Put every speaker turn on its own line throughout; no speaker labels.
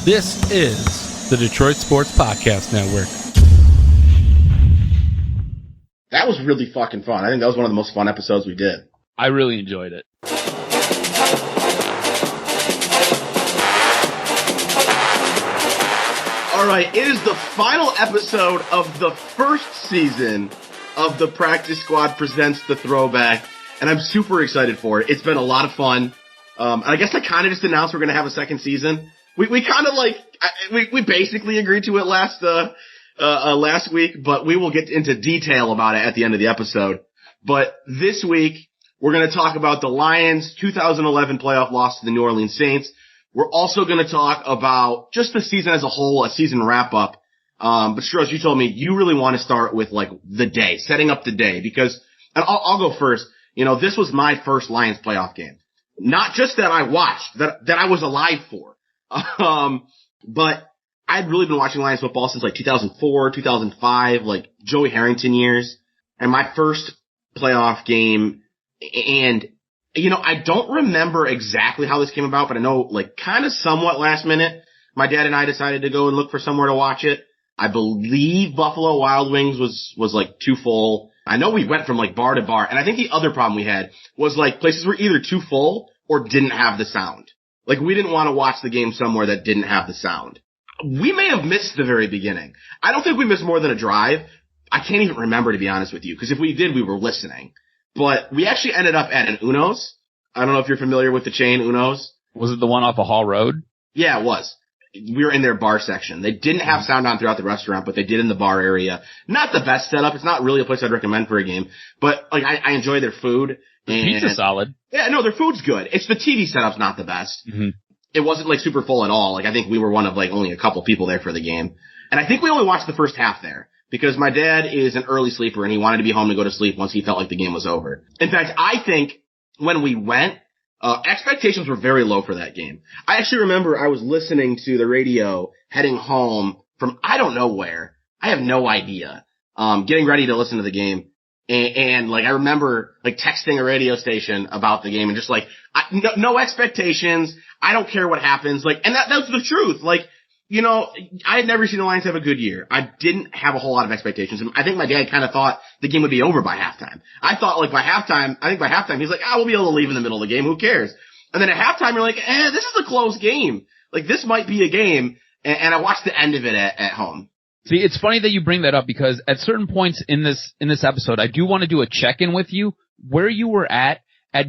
This is the Detroit Sports Podcast Network.
That was really fucking fun. I think that was one of the most fun episodes we did.
I really enjoyed it.
All right, it is the final episode of the first season of the Practice Squad Presents the Throwback, and I'm super excited for it. It's been a lot of fun. And I guess I kind of just announced we're going to have a second season. We kind of we basically agreed to it last week, but we will get into detail about it at the end of the episode. But this week, we're going to talk about the Lions' 2011 playoff loss to the New Orleans Saints. We're also going to talk about just the season as a whole, a season wrap-up. But Strohs, you told me you really want to start with, the day, setting up the day, because, and I'll go first, this was my first Lions playoff game. Not just that I watched, that I was alive for. But I'd really been watching Lions football since 2004, 2005, Joey Harrington years, and my first playoff game. And, I don't remember exactly how this came about, but I know, kind of somewhat last minute, my dad and I decided to go and look for somewhere to watch it. I believe Buffalo Wild Wings was too full. I know we went from bar to bar, and I think the other problem we had was places were either too full or didn't have the sound. We didn't want to watch the game somewhere that didn't have the sound. We may have missed the very beginning. I don't think we missed more than a drive. I can't even remember, to be honest with you, because if we did, we were listening. But we actually ended up at an Uno's. I don't know if you're familiar with the chain Uno's.
Was it the one off of Hall Road?
Yeah, it was. We were in their bar section. They didn't have sound on throughout the restaurant, but they did in the bar area. Not the best setup. It's not really a place I'd recommend for a game, but I enjoy their food.
The pizza's solid.
Yeah, no, their food's good. It's the TV setup's not the best.
Mm-hmm.
It wasn't super full at all. I think we were one of only a couple people there for the game. And I think we only watched the first half there because my dad is an early sleeper and he wanted to be home to go to sleep once he felt like the game was over. In fact, I think when we went, expectations were very low for that game. I actually remember I was listening to the radio heading home from I don't know where. I have no idea. Getting ready to listen to the game. And I remember texting a radio station about the game and just no expectations. I don't care what happens. And that's the truth. I had never seen the Lions have a good year. I didn't have a whole lot of expectations. And I think my dad kind of thought the game would be over by halftime. I thought by halftime, he's we'll be able to leave in the middle of the game. Who cares? And then at halftime, you're this is a close game. This might be a game. And I watched the end of it at home.
See, it's funny that you bring that up because at certain points in this episode, I do want to do a check-in with you where you were at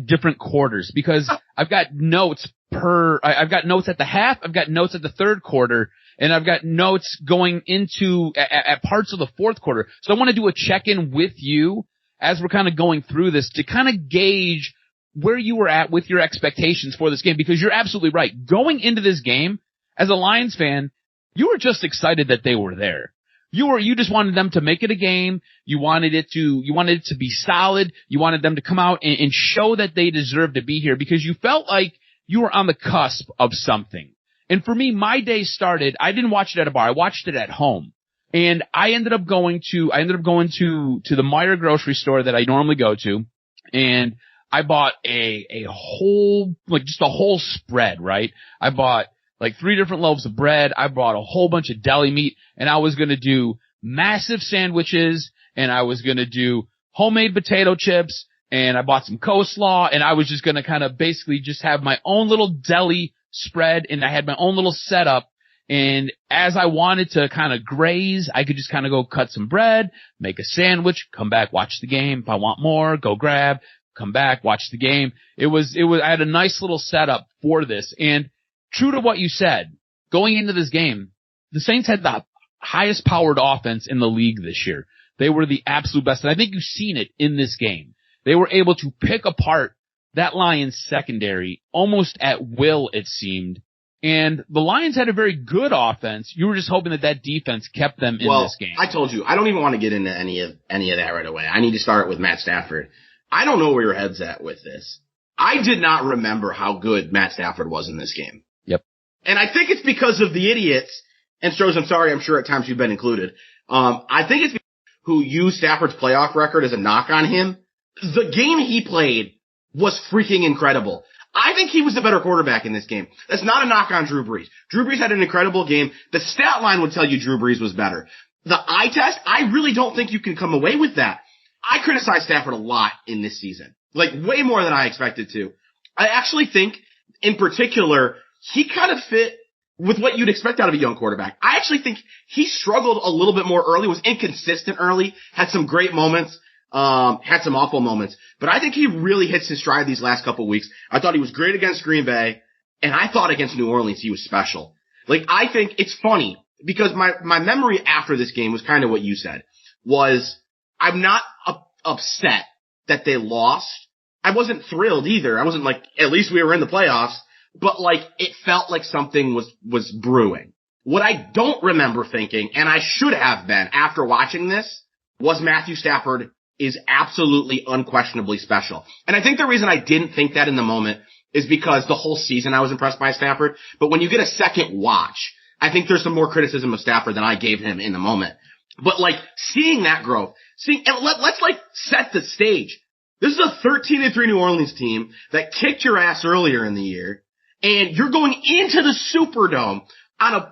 different quarters because I've got notes I've got notes at the half, I've got notes at the third quarter, and I've got notes going into at parts of the fourth quarter. So I want to do a check-in with you as we're kind of going through this to kind of gauge where you were at with your expectations for this game because you're absolutely right. Going into this game, as a Lions fan, you were just excited that they were there. You just wanted them to make it a game. You wanted it to be solid. You wanted them to come out and show that they deserved to be here because you felt like you were on the cusp of something. And for me, my day started, I didn't watch it at a bar. I watched it at home. And I ended up going to the Meijer grocery store that I normally go to. And I bought a whole spread, right? I bought 3 different loaves of bread. I bought a whole bunch of deli meat and I was going to do massive sandwiches and I was going to do homemade potato chips and I bought some coleslaw and I was just going to kind of basically just have my own little deli spread and I had my own little setup. And as I wanted to kind of graze, I could just kind of go cut some bread, make a sandwich, come back, watch the game. If I want more, go grab, come back, watch the game. I had a nice little setup for this. And true to what you said, going into this game, the Saints had the highest powered offense in the league this year. They were the absolute best. And I think you've seen it in this game. They were able to pick apart that Lions secondary almost at will, it seemed. And the Lions had a very good offense. You were just hoping that defense kept them in this game.
I told you, I don't even want to get into any of that right away. I need to start with Matt Stafford. I don't know where your head's at with this. I did not remember how good Matt Stafford was in this game.
Yep.
And I think it's because of the idiots, and Strohs, I'm sorry, I'm sure at times you've been included. I think it's because who used Stafford's playoff record as a knock on him. The game he played was freaking incredible. I think he was the better quarterback in this game. That's not a knock on Drew Brees. Drew Brees had an incredible game. The stat line would tell you Drew Brees was better. The eye test, I really don't think you can come away with that. I criticize Stafford a lot in this season. Like, way more than I expected to. I actually think, in particular, he kind of fit with what you'd expect out of a young quarterback. I actually think he struggled a little bit more early, was inconsistent early, had some great moments, had some awful moments. But I think he really hits his stride these last couple weeks. I thought he was great against Green Bay, and I thought against New Orleans he was special. Like, I think it's funny, because my memory after this game was kind of what you said, was I'm not upset that they lost. I wasn't thrilled either. I wasn't like, at least we were in the playoffs, but like, it felt like something was brewing. What I don't remember thinking, and I should have been after watching this, was Matthew Stafford is absolutely unquestionably special. And I think the reason I didn't think that in the moment is because the whole season I was impressed by Stafford, but when you get a second watch, I think there's some more criticism of Stafford than I gave him in the moment. But like, seeing that growth, and let's like set the stage. This is a 13-3 New Orleans team that kicked your ass earlier in the year, and you're going into the Superdome on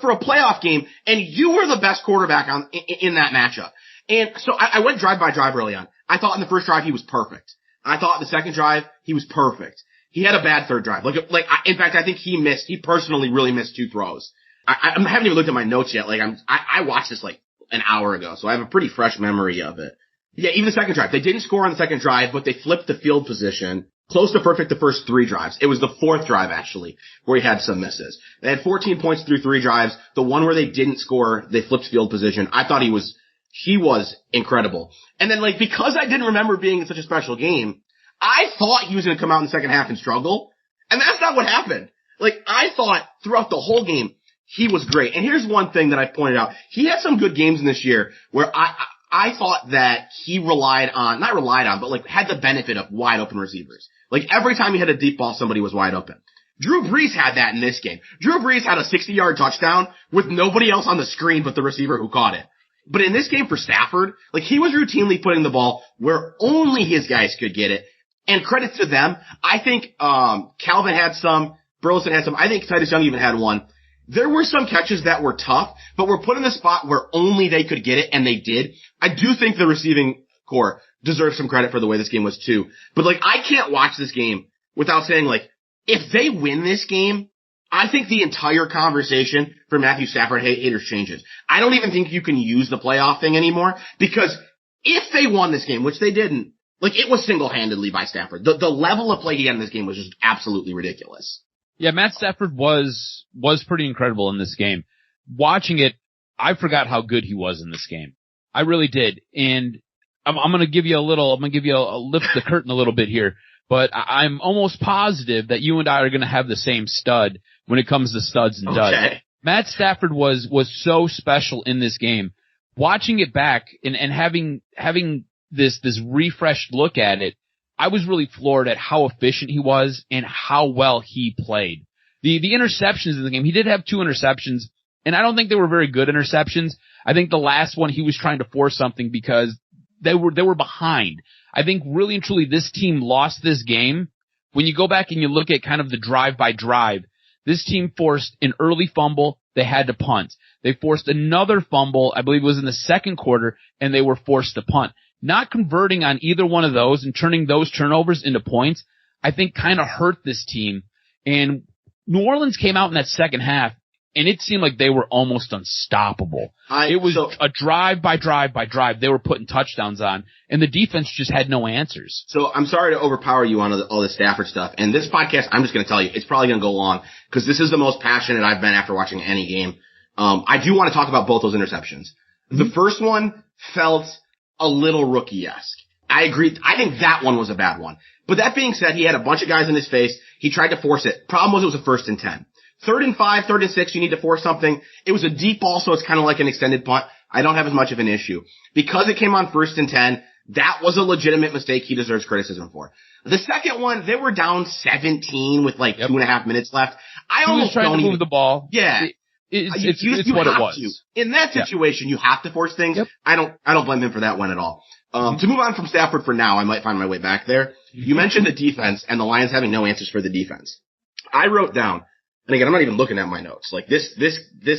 for a playoff game, and you were the best quarterback in that matchup. And so I went drive by drive early on. I thought in the first drive he was perfect. I thought in the second drive he was perfect. He had a bad third drive. In fact, I think he personally really missed 2 throws. I haven't even looked at my notes yet. Like, I watched this like an hour ago, so I have a pretty fresh memory of it. Yeah, even the second drive. They didn't score on the second drive, but they flipped the field position. Close to perfect the first 3 drives. It was the 4th drive, actually, where he had some misses. They had 14 points through 3 drives. The one where they didn't score, they flipped field position. I thought he was incredible. And then, like, because I didn't remember being in such a special game, I thought he was going to come out in the second half and struggle. And that's not what happened. Like, I thought throughout the whole game, he was great. And here's one thing that I pointed out. He had some good games in this year where I thought that he not relied on, but like had the benefit of wide open receivers. Like, every time he had a deep ball, somebody was wide open. Drew Brees had that in this game. Drew Brees had a 60-yard touchdown with nobody else on the screen but the receiver who caught it. But in this game for Stafford, like, he was routinely putting the ball where only his guys could get it. And credit to them. I think Calvin had some, Burleson had some. I think Titus Young even had one. There were some catches that were tough, but were put in the spot where only they could get it, and they did. I do think the receiving core deserves some credit for the way this game was too. But like, I can't watch this game without saying, like, if they win this game, I think the entire conversation for Matthew Stafford haters changes. I don't even think you can use the playoff thing anymore, because if they won this game, which they didn't, like, it was single-handedly by Stafford. The level of play he had in this game was just absolutely ridiculous.
Yeah, Matt Stafford was pretty incredible in this game. Watching it, I forgot how good he was in this game. I really did. And I'm going to give you a lift the curtain a little bit here, but I'm almost positive that you and I are going to have the same stud when it comes to studs and duds.
Okay.
Matt Stafford was so special in this game. Watching it back and having this refreshed look at it, I was really floored at how efficient he was and how well he played. The interceptions in the game, he did have 2 interceptions, and I don't think they were very good interceptions. I think the last one he was trying to force something because they were behind. I think really and truly this team lost this game. When you go back and you look at kind of the drive by drive, this team forced an early fumble, they had to punt. They forced another fumble, I believe it was in the second quarter, and they were forced to punt. Not converting on either one of those and turning those turnovers into points, I think kind of hurt this team. And New Orleans came out in that second half, and it seemed like they were almost unstoppable. It was a drive by drive by drive. They were putting touchdowns on, and the defense just had no answers.
So I'm sorry to overpower you on all this Stafford stuff. And this podcast, I'm just going to tell you, it's probably going to go long, because this is the most passionate I've been after watching any game. I do want to talk about both those interceptions. The first one felt a little rookie-esque. I agree. I think that one was a bad one. But that being said, he had a bunch of guys in his face. He tried to force it. Problem was it was a 1st and 10. 3rd and 5, 3rd and 6, you need to force something. It was a deep ball, so it's kind of like an extended punt. I don't have as much of an issue. Because it came on 1st and 10, that was a legitimate mistake he deserves criticism for. The second one, they were down 17 with like 2.5 minutes left. I almost
trying to move the ball.
Yeah.
It's what it was.
In that situation, you have to force things.
Yep.
I don't blame him for that one at all. To move on from Stafford for now, I might find my way back there. You mentioned the defense and the Lions having no answers for the defense. I wrote down, and again, I'm not even looking at my notes. Like this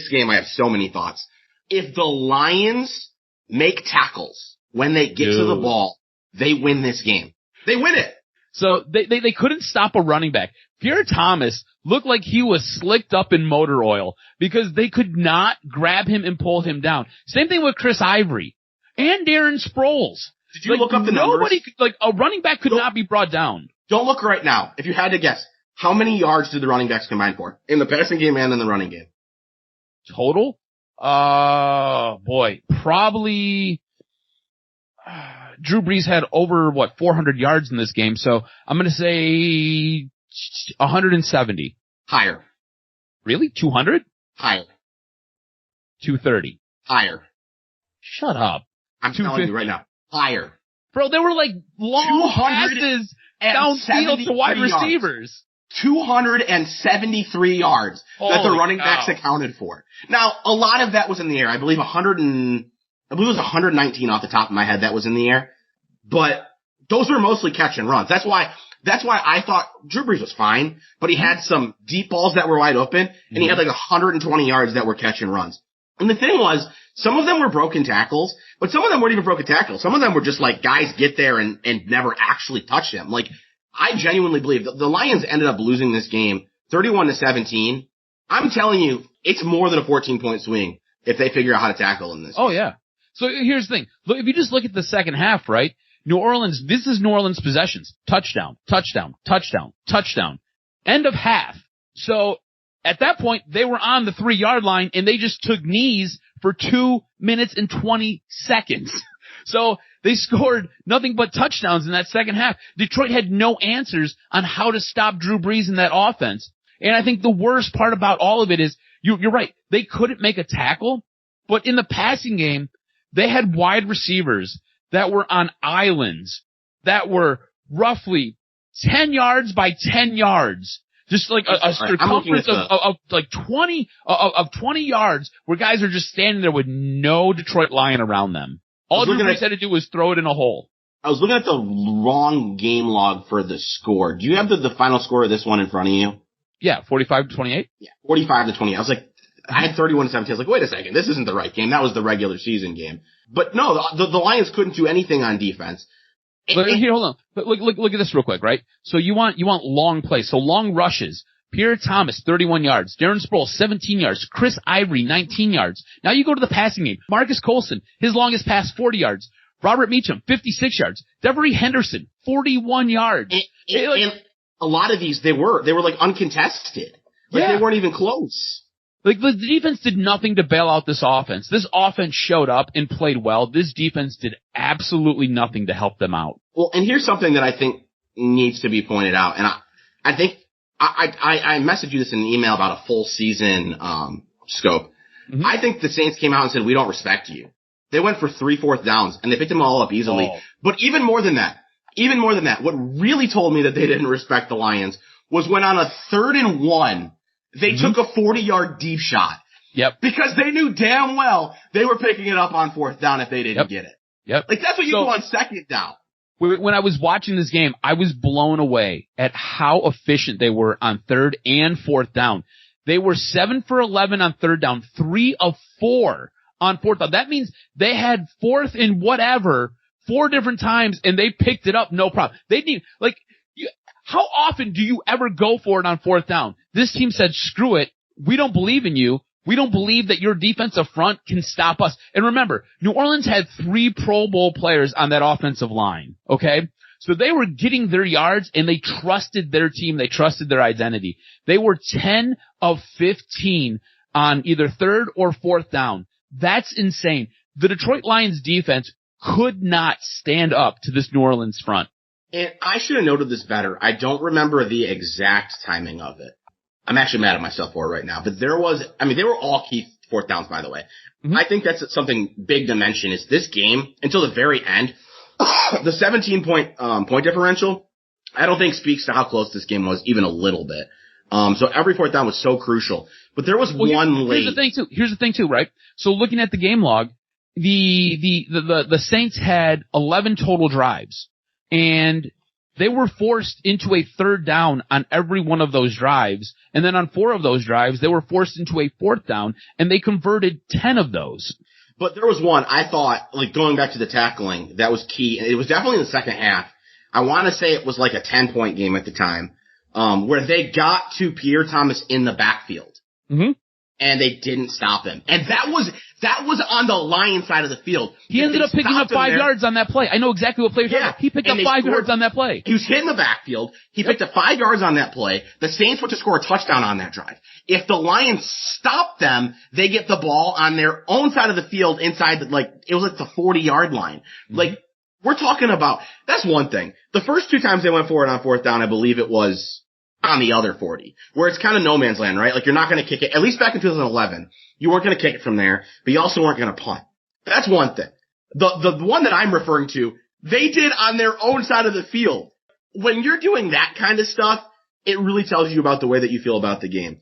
game, I have so many thoughts. If the Lions make tackles when they get to the ball, they win this game. They win it.
So they couldn't stop a running back. Pierre Thomas looked like he was slicked up in motor oil because they could not grab him and pull him down. Same thing with Chris Ivory and Darren Sproles.
Did you look up the numbers?
A running back could not be brought down.
Don't look right now. If you had to guess, how many yards did the running backs combine for in the passing game and in the running game?
Total? Probably. Drew Brees had over 400 yards in this game, so I'm going to say 170.
Higher.
Really? 200?
Higher.
230.
Higher.
Shut up.
I'm telling you right now. Higher.
Bro, they were like long passes downfield to wide receivers.
273 yards that the running backs accounted for. Now, a lot of that was in the air. I believe it was 119 off the top of my head that was in the air. But those were mostly catch and runs. That's why I thought Drew Brees was fine, but he had some deep balls that were wide open, and he had like 120 yards that were catch and runs. And the thing was, some of them were broken tackles, but some of them weren't even broken tackles. Some of them were just like guys get there and never actually touch him. Like, I genuinely believe that the Lions ended up losing this game 31-17. I'm telling you, it's more than a 14-point swing if they figure out how to tackle in this.
Oh, yeah. So here's the thing. Look, if you just look at the second half, right? This is New Orleans possessions. Touchdown, touchdown, touchdown, touchdown. End of half. So at that point, they were on the 3-yard line and they just took knees for 2 minutes and 20 seconds. So they scored nothing but touchdowns in that second half. Detroit had no answers on how to stop Drew Brees in that offense. And I think the worst part about all of it is, you're right, they couldn't make a tackle, but in the passing game, they had wide receivers that were on islands that were roughly 10 yards by 10 yards. Just like a circumference of like 20 yards where guys are just standing there with no Detroit Lion around them. All Drew Brees had to do was throw it in a hole.
I was looking at the wrong game log for the score. Do you have the final score of this one in front of you?
Yeah, 45-28?
Yeah, 45-28. I was like, I had 31-17. I was like, wait a second, this isn't the right game. That was the regular season game. But no, the Lions couldn't do anything on defense.
But here, hold on. But look at this real quick, right? So you want long plays, so long rushes. Pierre Thomas, 31 yards. Darren Sproles, 17 yards. Chris Ivory, 19 yards. Now you go to the passing game. Marcus Colson, his longest pass, 40 yards. Robert Meacham, 56 yards. Devery Henderson, 41 yards.
And a lot of these, they were like uncontested. Like they weren't even close.
Like the defense did nothing to bail out this offense. This offense showed up and played well. This defense did absolutely nothing to help them out.
Well, and here's something that I think needs to be pointed out. And I think I messaged you this in an email about a full season scope. Mm-hmm. I think the Saints came out and said, we don't respect you. They went for 3 4th downs and they picked them all up easily. Oh. But even more than that, what really told me that they didn't respect the Lions was when on a 3rd and 1, they took a 40-yard deep shot.
Yep.
Because they knew damn well they were picking it up on 4th down if they didn't get it.
Yep.
Like that's what you do on 2nd down.
When I was watching this game, I was blown away at how efficient they were on 3rd and 4th down. They were 7 for 11 on 3rd down, 3 of 4 on 4th down. That means they had 4th and whatever 4 different times and they picked it up no problem. They need, like, how often do you ever go for it on 4th down? This team said, screw it. We don't believe in you. We don't believe that your defensive front can stop us. And remember, New Orleans had 3 Pro Bowl players on that offensive line, okay? So they were getting their yards and they trusted their team. They trusted their identity. They were 10 of 15 on either 3rd or 4th down. That's insane. The Detroit Lions defense could not stand up to this New Orleans front.
And I should have noted this better. I don't remember the exact timing of it. I'm actually mad at myself for it right now. But they were all key 4th downs, by the way. Mm-hmm. I think that's something big to mention is this game, until the very end, the 17-point differential, I don't think speaks to how close this game was even a little bit. So every 4th down was so crucial. But there was one late.
Here's the thing too, right? So looking at the game log, the Saints had 11 total drives, and they were forced into a third down on every one of those drives, and then on 4 of those drives, they were forced into a fourth down, and they converted 10 of those.
But there was one, I thought, like going back to the tackling, that was key, and it was definitely in the second half. I want to say it was like a 10-point game at the time, where they got to Pierre Thomas in the backfield.
Mm-hmm.
And they didn't stop him. And that was on the Lions side of the field.
He ended up picking up 5 yards on that play. I know exactly what play you're talking about. He picked up 5 yards on that play.
He was hit in the backfield. He picked up 5 yards on that play. The Saints went to score a touchdown on that drive. If the Lions stop them, they get the ball on their own side of the field inside it was like the 40-yard line. Mm-hmm. Like, we're talking about, that's one thing. The first 2 times they went forward on fourth down, I believe it was on the other 40, where it's kind of no man's land, right? Like, you're not going to kick it. At least back in 2011, you weren't going to kick it from there, but you also weren't going to punt. That's one thing. The one that I'm referring to, they did on their own side of the field. When you're doing that kind of stuff, it really tells you about the way that you feel about the game.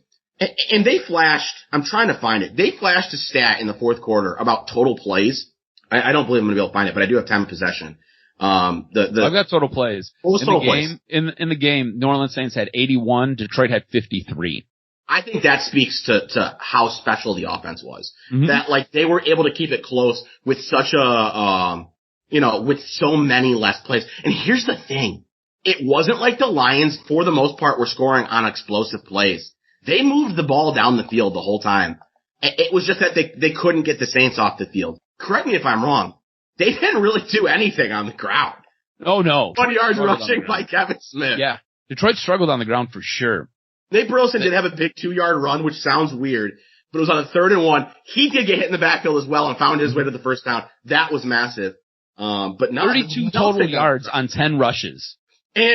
And they flashed, I'm trying to find it, they flashed a stat in the fourth quarter about total plays. I don't believe I'm going to be able to find it, but I do have time of possession.
I've got total plays.
What was total plays?
In the game, New Orleans Saints had 81, Detroit had 53.
I think that speaks to how special the offense was.
Mm-hmm.
That, like, they were able to keep it close with such a, with so many less plays. And here's the thing. It wasn't like the Lions, for the most part, were scoring on explosive plays. They moved the ball down the field the whole time. It was just that they couldn't get the Saints off the field. Correct me if I'm wrong. They didn't really do anything on the ground.
Oh, no.
20 yards rushing by Kevin Smith.
Yeah. Detroit struggled on the ground for sure.
Nate Burleson did have a big 2-yard run, which sounds weird, but it was on a 3rd and 1. He did get hit in the backfield as well and found his way to the first down. That was massive. But
32 total yards on 10 rushes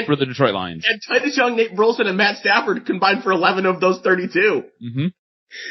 for the Detroit Lions.
And Titus Young, Nate Burleson, and Matt Stafford combined for 11 of those 32.
Mm-hmm.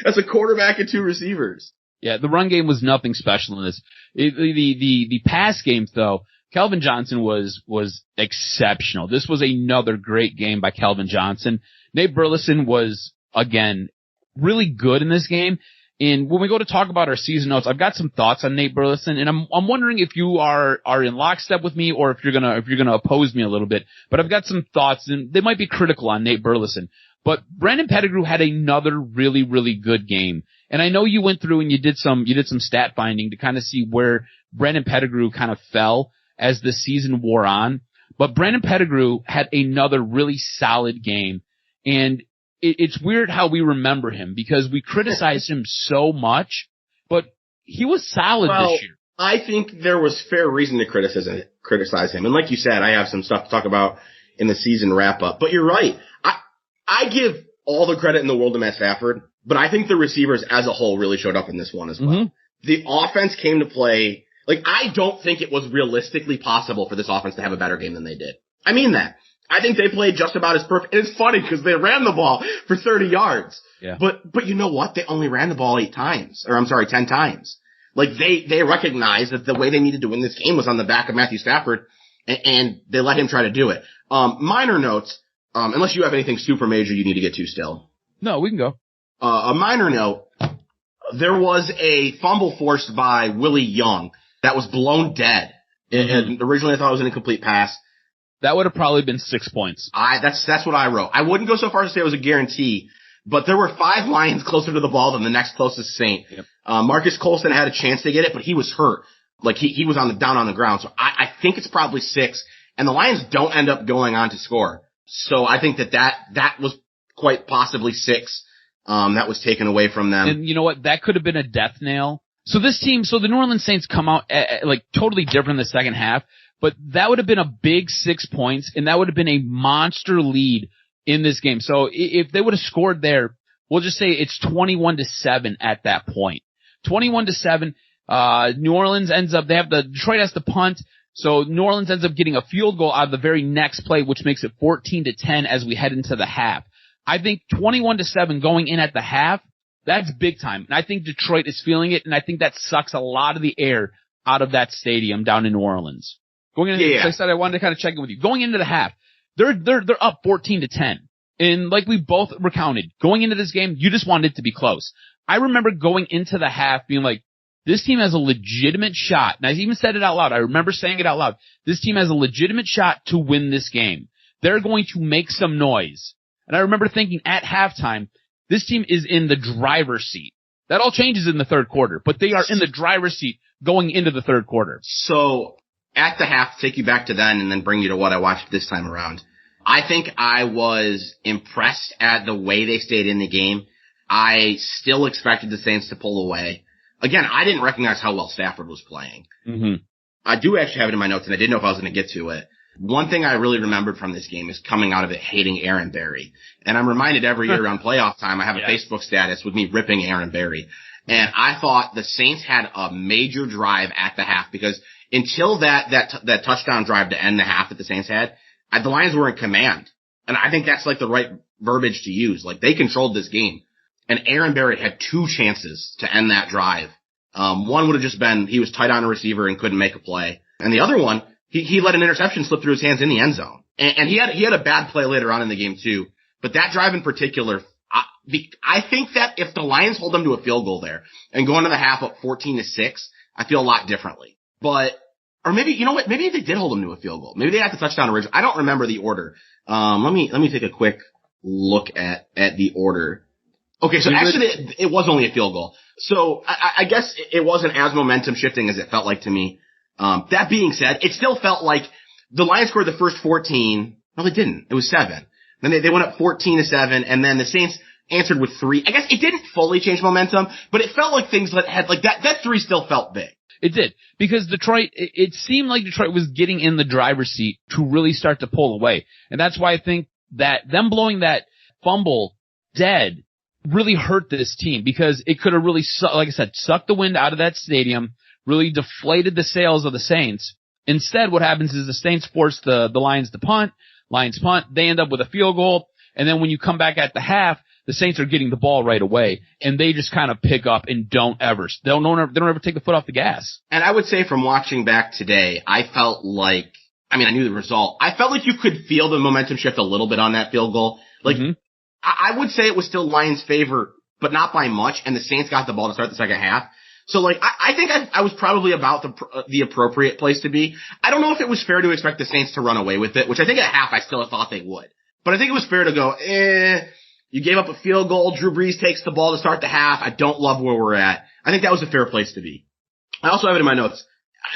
That's a quarterback and 2 receivers.
Yeah, the run game was nothing special in this. The pass game, though, Calvin Johnson was exceptional. This was another great game by Calvin Johnson. Nate Burleson was, again, really good in this game. And when we go to talk about our season notes, I've got some thoughts on Nate Burleson, and I'm wondering if you are in lockstep with me or if you're gonna oppose me a little bit. But I've got some thoughts, and they might be critical on Nate Burleson. But Brandon Pettigrew had another really, really good game. And I know you went through and you did some stat finding to kind of see where Brandon Pettigrew kind of fell as the season wore on. But Brandon Pettigrew had another really solid game. And it's weird how we remember him because we criticized him so much, but he was solid this year.
I think there was fair reason to criticize him. And like you said, I have some stuff to talk about in the season wrap up. But you're right. I give all the credit in the world to Matt Stafford, but I think the receivers as a whole really showed up in this one as well.
Mm-hmm.
The offense came to play. Like, I don't think it was realistically possible for this offense to have a better game than they did. I mean that. I think they played just about as perfect. And it's funny because they ran the ball for 30 yards.
Yeah.
But you know what? They only ran the ball 10 times. Like, they recognized that the way they needed to win this game was on the back of Matthew Stafford, and they let him try to do it. Minor notes. Unless you have anything super major you need to get to still.
No, we can go.
A minor note, there was a fumble forced by Willie Young that was blown dead.
Mm-hmm.
And originally I thought it was an incomplete pass.
That would have probably been 6 points.
That's what I wrote. I wouldn't go so far as to say it was a guarantee, but there were 5 Lions closer to the ball than the next closest Saint.
Yep.
Marcus Colston had a chance to get it, but he was hurt. Like, he was down on the ground. So I think it's probably 6, and the Lions don't end up going on to score. So I think that was quite possibly 6. That was taken away from them.
And you know what? That could have been a death nail. So the New Orleans Saints come out like totally different in the second half, but that would have been a big 6 points, and that would have been a monster lead in this game. So if they would have scored there, we'll just say it's 21-7 at that point. 21-7. New Orleans ends up, Detroit has to punt. So New Orleans ends up getting a field goal out of the very next play, which makes it 14-10 as we head into the half. I think 21-7 going in at the half, that's big time. And I think Detroit is feeling it, and I think that sucks a lot of the air out of that stadium down in New Orleans. Like I said, I wanted to kind of check in with you. Going into the half, they're up 14-10. And like we both recounted, going into this game, you just wanted it to be close. I remember going into the half being like, this team has a legitimate shot. And I even said it out loud. I remember saying it out loud. This team has a legitimate shot to win this game. They're going to make some noise. And I remember thinking at halftime, this team is in the driver's seat. That all changes in the third quarter, but they are in the driver's seat going into the third quarter.
So at the half, take you back to then and then bring you to what I watched this time around. I think I was impressed at the way they stayed in the game. I still expected the Saints to pull away. Again, I didn't recognize how well Stafford was playing.
Mm-hmm.
I do actually have it in my notes, and I didn't know if I was going to get to it. One thing I really remembered from this game is coming out of it hating Aaron Berry. And I'm reminded every year around playoff time, I have a Facebook status with me ripping Aaron Berry. And I thought the Saints had a major drive at the half because until that touchdown drive to end the half that the Saints had, the Lions were in command. And I think that's like the right verbiage to use. Like they controlled this game. And Aaron Berry had 2 chances to end that drive. One would have just been he was tight on a receiver and couldn't make a play. And the other one, he let an interception slip through his hands in the end zone. And he had a bad play later on in the game too. But that drive in particular, I think that if the Lions hold them to a field goal there and go into the half up 14-6, I feel a lot differently. Or maybe, you know what? Maybe they did hold them to a field goal. Maybe they had the touchdown originally. I don't remember the order. Let me take a quick look at the order. Okay, so actually it was only a field goal. So I guess it wasn't as momentum shifting as it felt like to me. That being said, it still felt like the Lions scored the first 14. No, they didn't. It was 7. Then they went up 14-7, and then the Saints answered with 3. I guess it didn't fully change momentum, but it felt like things that had like that 3 still felt big.
It did, because Detroit, it seemed like Detroit was getting in the driver's seat to really start to pull away. And that's why I think that them blowing that fumble dead really hurt this team, because it could have really, like I said, sucked the wind out of that stadium, really deflated the sails of the Saints. Instead, what happens is the Saints force the Lions to punt. Lions punt. They end up with a field goal. And then when you come back at the half, the Saints are getting the ball right away, and they just kind of pick up and don't ever take the foot off the gas.
And I would say from watching back today, I felt like, I knew the result. I felt like you could feel the momentum shift a little bit on that field goal. Like, I would say it was still Lions' favor, but not by much, and the Saints got the ball to start the second half. So like, I think I was probably about the appropriate place to be. I don't know if it was fair to expect the Saints to run away with it, which I think at half I still thought they would. But I think it was fair to go, you gave up a field goal. Drew Brees takes the ball to start the half. I don't love where we're at. I think that was a fair place to be. I also have it in my notes.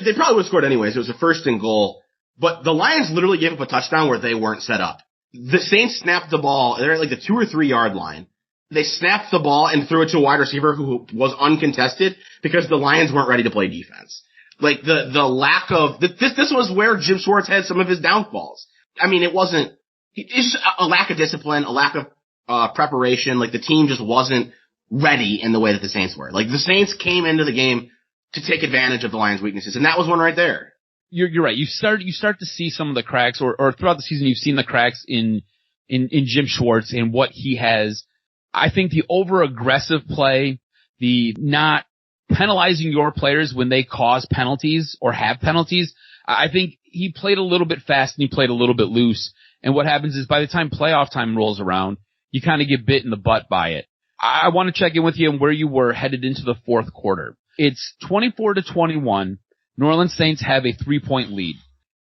They probably would have scored anyways. It was a 1st and goal. But the Lions literally gave up a touchdown where they weren't set up. The Saints snapped the ball. They're at like the 2 or 3 yard line. They snapped the ball and threw it to a wide receiver who was uncontested because the Lions weren't ready to play defense. Like the lack of, this was where Jim Schwartz had some of his downfalls. It's just a lack of discipline, a lack of preparation. Like the team just wasn't ready in the way that the Saints were. Like the Saints came into the game to take advantage of the Lions' weaknesses, and that was one right there.
You're right. You start to see some of the cracks, or throughout the season, you've seen the cracks in Jim Schwartz and what he has. I think the over-aggressive play, the not penalizing your players when they cause penalties or have penalties, I think he played a little bit fast and he played a little bit loose. And what happens is by the time playoff time rolls around, you kind of get bit in the butt by it. I want to check in with you on where you were headed into the fourth quarter. It's 24-21. New Orleans Saints have a 3-point lead.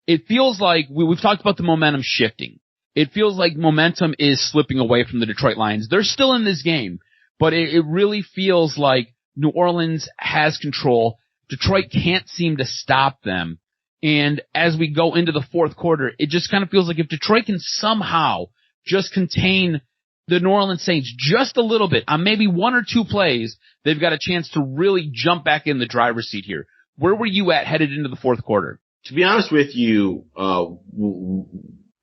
It feels like we've talked about the momentum shifting. It feels like momentum is slipping away from the Detroit Lions. They're still in this game, but it really feels like New Orleans has control. Detroit can't seem to stop them. And as we go into the fourth quarter, it just kind of feels like if Detroit can somehow just contain the New Orleans Saints just a little bit, on maybe 1 or 2 plays, they've got a chance to really jump back in the driver's seat here. Where were you at headed into the fourth quarter?
To be honest with you,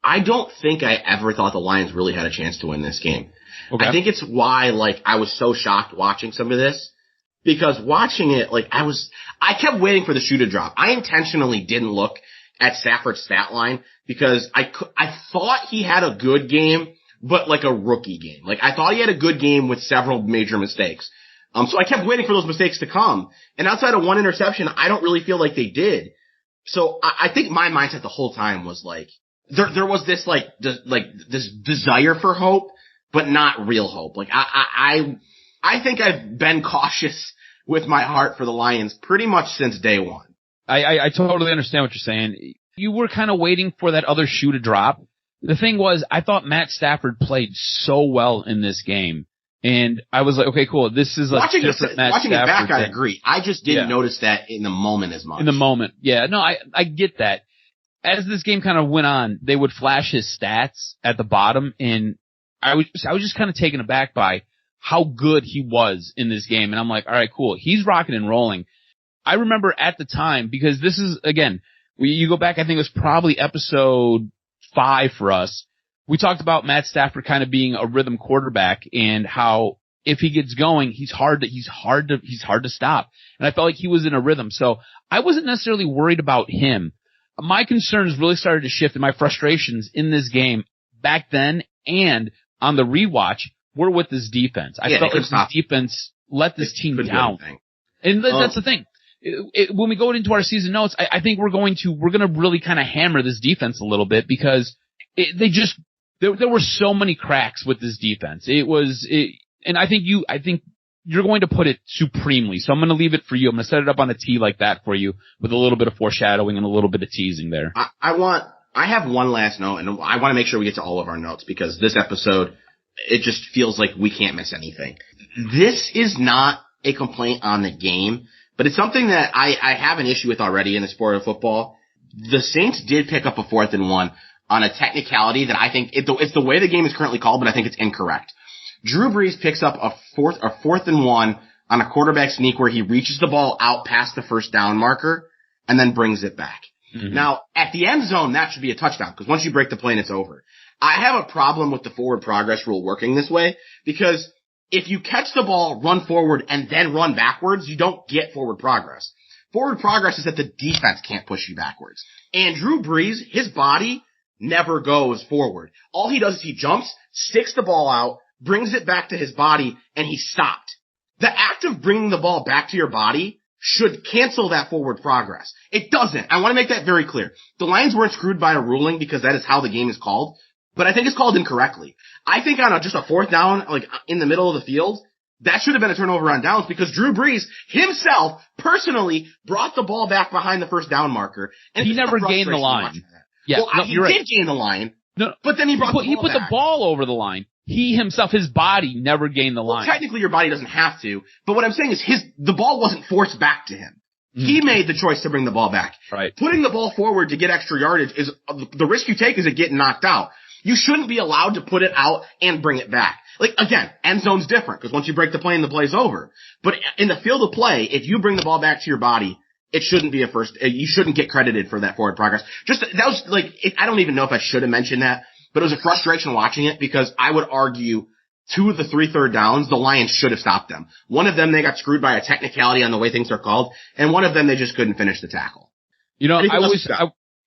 I don't think I ever thought the Lions really had a chance to win this game. Okay. I think it's why, I was so shocked watching some of this. Because watching it, I kept waiting for the shoe to drop. I intentionally didn't look at Stafford's stat line because I thought he had a good game, but like a rookie game. I thought he had a good game with several major mistakes. So I kept waiting for those mistakes to come. And outside of one interception, I don't really feel like they did. So I think my mindset the whole time was there was this this desire for hope, but not real hope. I think I've been cautious with my heart for the Lions pretty much since day one.
I totally understand what you're saying. You were kind of waiting for that other shoe to drop. The thing was, I thought Matt Stafford played so well in this game. And I was like, okay, cool. This is a different Matt
watching
Stafford
it back, I
thing.
agree. I just didn't notice that in the moment as much.
In the moment. Yeah, no, I get that. As this game kind of went on, they would flash his stats at the bottom, and I was just kind of taken aback by how good he was in this game. And I'm like, all right, cool. He's rocking and rolling. I remember at the time, because this is, again, you go back, I think it was probably episode 5 for us. We talked about Matt Stafford kind of being a rhythm quarterback and how if he gets going, he's hard to stop. And I felt like he was in a rhythm. So I wasn't necessarily worried about him. My concerns really started to shift, and my frustrations in this game back then and on the rewatch were with this defense. I felt like this defense let this team down. And that's the thing. When we go into our season notes, I think we're going to really kind of hammer this defense a little bit because there were so many cracks with this defense. And I think you're going to put it supremely. So I'm going to leave it for you. I'm going to set it up on a tee like that for you with a little bit of foreshadowing and a little bit of teasing there.
I have one last note, and I want to make sure we get to all of our notes because this episode, it just feels like we can't miss anything. This is not a complaint on the game, but it's something that I have an issue with already in the sport of football. The Saints did pick up a 4th and 1 on a technicality that I think it's the way the game is currently called, but I think it's incorrect. Drew Brees picks up a 4th and 1 on a quarterback sneak where he reaches the ball out past the first down marker and then brings it back. Mm-hmm. Now, at the end zone, that should be a touchdown because once you break the plane, it's over. I have a problem with the forward progress rule working this way because if you catch the ball, run forward, and then run backwards, you don't get forward progress. Forward progress is that the defense can't push you backwards. And Drew Brees, his body never goes forward. All he does is he jumps, sticks the ball out, brings it back to his body, and he's stopped. The act of bringing the ball back to your body should cancel that forward progress. It doesn't. I want to make that very clear. The Lions weren't screwed by a ruling because that is how the game is called, but I think it's called incorrectly. I think on just a 4th down, like in the middle of the field, that should have been a turnover on downs because Drew Brees himself personally brought the ball back behind the first down marker. And
he never gained the line.
Yeah, well, he did gain the line, but then he put
the ball over the line. He himself, his body never gained the line.
Technically your body doesn't have to, but what I'm saying is the ball wasn't forced back to him. Mm. He made the choice to bring the ball back.
Right.
Putting the ball forward to get extra yardage is the risk you take is it getting knocked out. You shouldn't be allowed to put it out and bring it back. Like, again, end zone's different because once you break the plane, the play's over. But in the field of play, if you bring the ball back to your body, it shouldn't be you shouldn't get credited for that forward progress. That was like, I don't even know if I should have mentioned that, but it was a frustration watching it because I would argue 2 of the 3 third downs, the Lions should have stopped them. One of them, they got screwed by a technicality on the way things are called, and one of them, they just couldn't finish the tackle.
You know,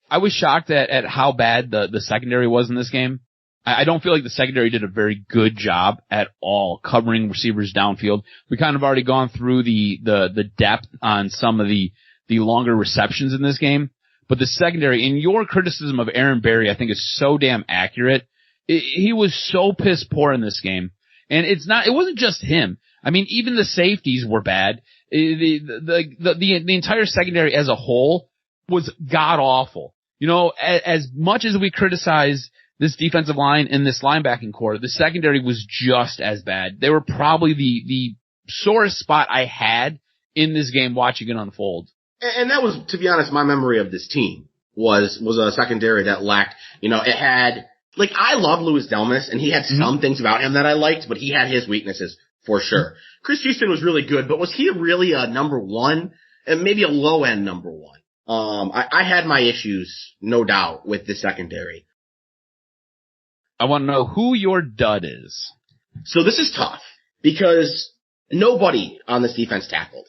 I was shocked at how bad the secondary was in this game. I don't feel like the secondary did a very good job at all covering receivers downfield. We kind of already gone through the depth on some of the longer receptions in this game. But the secondary, and your criticism of Aaron Berry, I think is so damn accurate. He was so piss poor in this game. And it wasn't just him. I mean, even the safeties were bad. The entire secondary as a whole was god awful. You know, as much as we criticize this defensive line and this linebacking core, the secondary was just as bad. They were probably the sorest spot I had in this game watching it unfold.
And that was, to be honest, my memory of this team was a secondary that lacked, it had, like, I love Louis Delmas, and he had some things about him that I liked, but he had his weaknesses, for sure. Chris Houston was really good, but was he really a number 1? And maybe a low-end number 1? I had my issues, no doubt, with the secondary.
I want to know who your dud is.
So this is tough, because nobody on this defense tackled.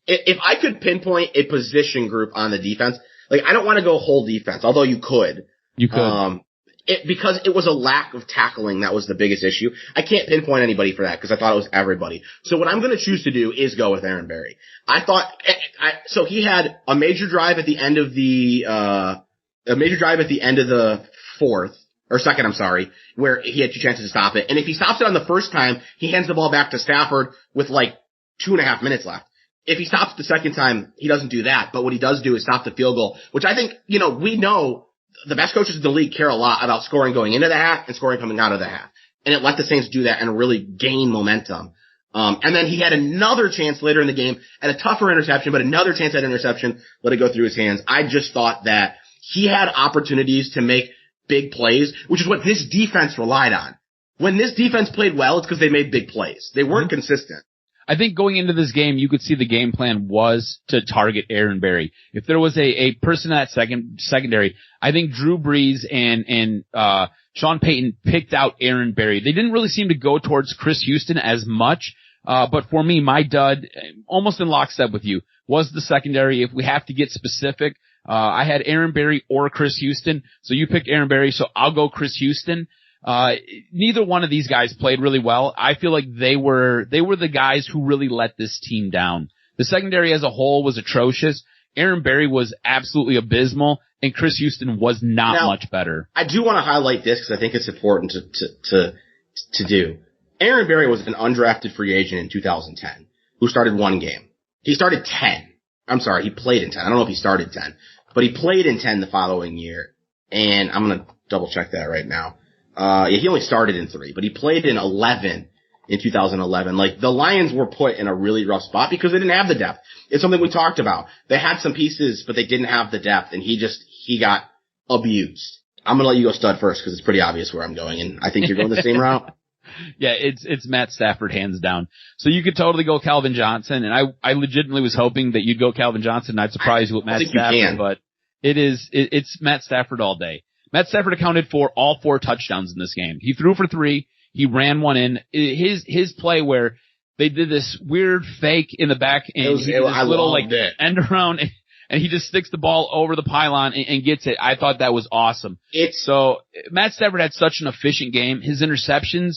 If I could pinpoint a position group on the defense, like, I don't want to go whole defense, although you could.
You could.
Because it was a lack of tackling that was the biggest issue. I can't pinpoint anybody for that because I thought it was everybody. So what I'm going to choose to do is go with Aaron Berry. So he had a major drive at the end of the second, where he had 2 chances to stop it. And if he stops it on the first time, he hands the ball back to Stafford with like 2.5 minutes left. if he stops the second time, he doesn't do that. But what he does do is stop the field goal, which I think, we know the best coaches in the league care a lot about scoring going into the half and scoring coming out of the half. And it let the Saints do that and really gain momentum. And then he had another chance later in the game at a tougher interception, but another chance at interception, let it go through his hands. I just thought that he had opportunities to make big plays, which is what this defense relied on. When this defense played well, it's because they made big plays. They weren't consistent.
I think going into this game, you could see the game plan was to target Aaron Berry. If there was a person in that secondary, I think Drew Brees and Sean Payton picked out Aaron Berry. They didn't really seem to go towards Chris Houston as much. But for me, my dud, almost in lockstep with you, was the secondary. If we have to get specific, I had Aaron Berry or Chris Houston. So you picked Aaron Berry, so I'll go Chris Houston. Neither one of these guys played really well. I feel like they were the guys who really let this team down. The secondary as a whole was atrocious. Aaron Berry was absolutely abysmal, and Chris Houston was not much better.
I do want to highlight this because I think it's important to do. Aaron Berry was an undrafted free agent in 2010 who started one game. He started 10. I'm sorry, he played in 10. I don't know if he started 10, but he played in 10 the following year. And I'm going to double check that right now. He only started in 3, but he played in 11 in 2011. Like, the Lions were put in a really rough spot because they didn't have the depth. It's something we talked about. They had some pieces, but they didn't have the depth, and he got abused. I'm going to let you go stud first because it's pretty obvious where I'm going, and I think you're going the same route.
Yeah, it's Matt Stafford hands down. So you could totally go Calvin Johnson, and I legitimately was hoping that you'd go Calvin Johnson. I'd surprise you with Matt Stafford, but it's Matt Stafford all day. Matt Stafford accounted for all 4 touchdowns in this game. He threw for 3. He ran one in. His play where they did this weird fake in the back and he did this little like end around and he just sticks the ball over the pylon and gets it. I thought that was awesome. So Matt Stafford had such an efficient game. His interceptions,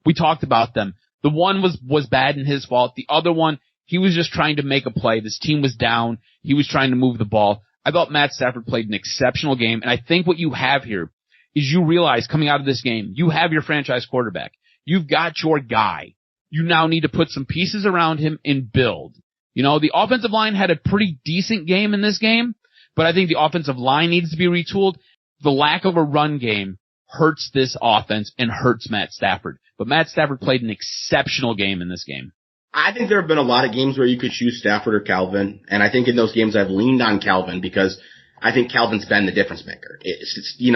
we talked about them. The one was bad and his fault. The other one, he was just trying to make a play. This team was down. He was trying to move the ball. I thought Matt Stafford played an exceptional game, and I think what you have here is you realize coming out of this game, you have your franchise quarterback. You've got your guy. You now need to put some pieces around him and build. The offensive line had a pretty decent game in this game, but I think the offensive line needs to be retooled. The lack of a run game hurts this offense and hurts Matt Stafford. But Matt Stafford played an exceptional game in this game.
I think there have been a lot of games where you could choose Stafford or Calvin, and I think in those games I've leaned on Calvin because I think Calvin's been the difference maker.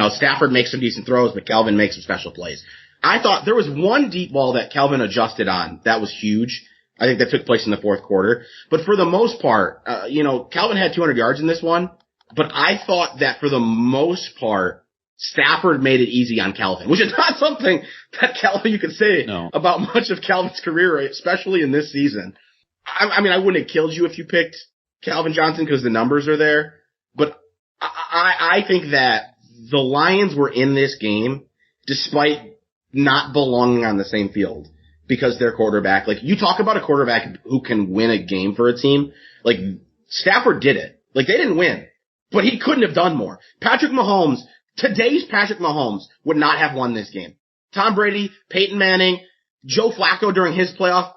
Stafford makes some decent throws, but Calvin makes some special plays. I thought there was one deep ball that Calvin adjusted on that was huge. I think that took place in the fourth quarter. But for the most part, Calvin had 200 yards in this one, but I thought that for the most part, Stafford made it easy on Calvin, which is not something that Calvin you could say about much of Calvin's career, especially in this season. I mean, I wouldn't have killed you if you picked Calvin Johnson because the numbers are there, but I think that the Lions were in this game despite not belonging on the same field because their quarterback, like you talk about a quarterback who can win a game for a team, like Stafford did it. Like they didn't win, but he couldn't have done more. Today's Patrick Mahomes would not have won this game. Tom Brady, Peyton Manning, Joe Flacco during his playoff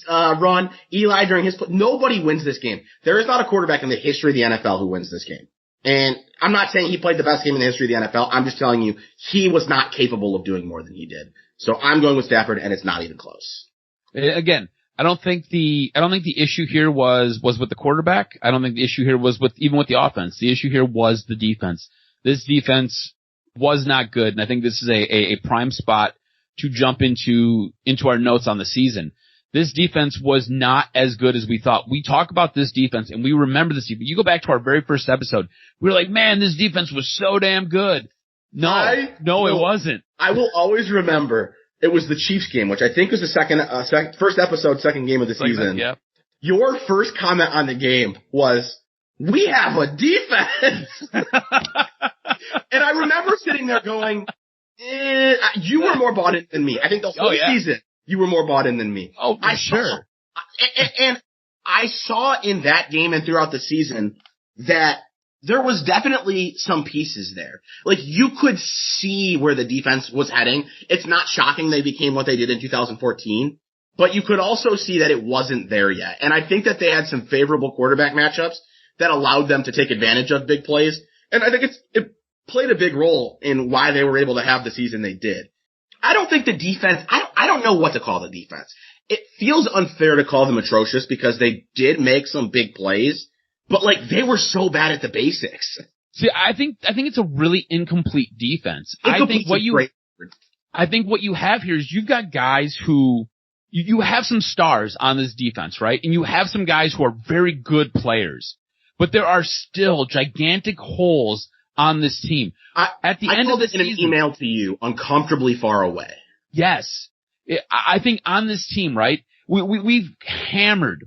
run, Eli during his nobody wins this game. There is not a quarterback in the history of the NFL who wins this game. And I'm not saying he played the best game in the history of the NFL. I'm just telling you he was not capable of doing more than he did. So I'm going with Stafford, and it's not even close.
Again, I don't think the issue here was with the quarterback. I don't think the issue here was with the offense. The issue here was the defense. This defense was not good, and I think this is a prime spot to jump into our notes on the season. This defense was not as good as we thought. We talk about this defense, and we remember this defense. You go back to our very first episode. We were like, man, this defense was so damn good. No, it wasn't.
I will always remember it was the Chiefs game, which I think was the first episode, second game of the season.
Yeah.
Your first comment on the game was, we have a defense. And I remember sitting there going, you were more bought in than me. I think the whole season you were more bought in than me.
Oh, for sure.
And I saw in that game and throughout the season that there was definitely some pieces there. Like you could see where the defense was heading. It's not shocking they became what they did in 2014. but you could also see that it wasn't there yet. And I think that they had some favorable quarterback matchups that allowed them to take advantage of big plays. And I think it played a big role in why they were able to have the season they did. I don't think the defense, I don't know what to call the defense. It feels unfair to call them atrocious because they did make some big plays, but like they were so bad at the basics.
See, I think it's a really incomplete defense. I think what you have here is you've got guys who you have some stars on this defense, right? And you have some guys who are very good players, but there are still gigantic holes on this team. At the end of the season, in an email to you, uncomfortably far away. Yes. I think on this team, right, we've hammered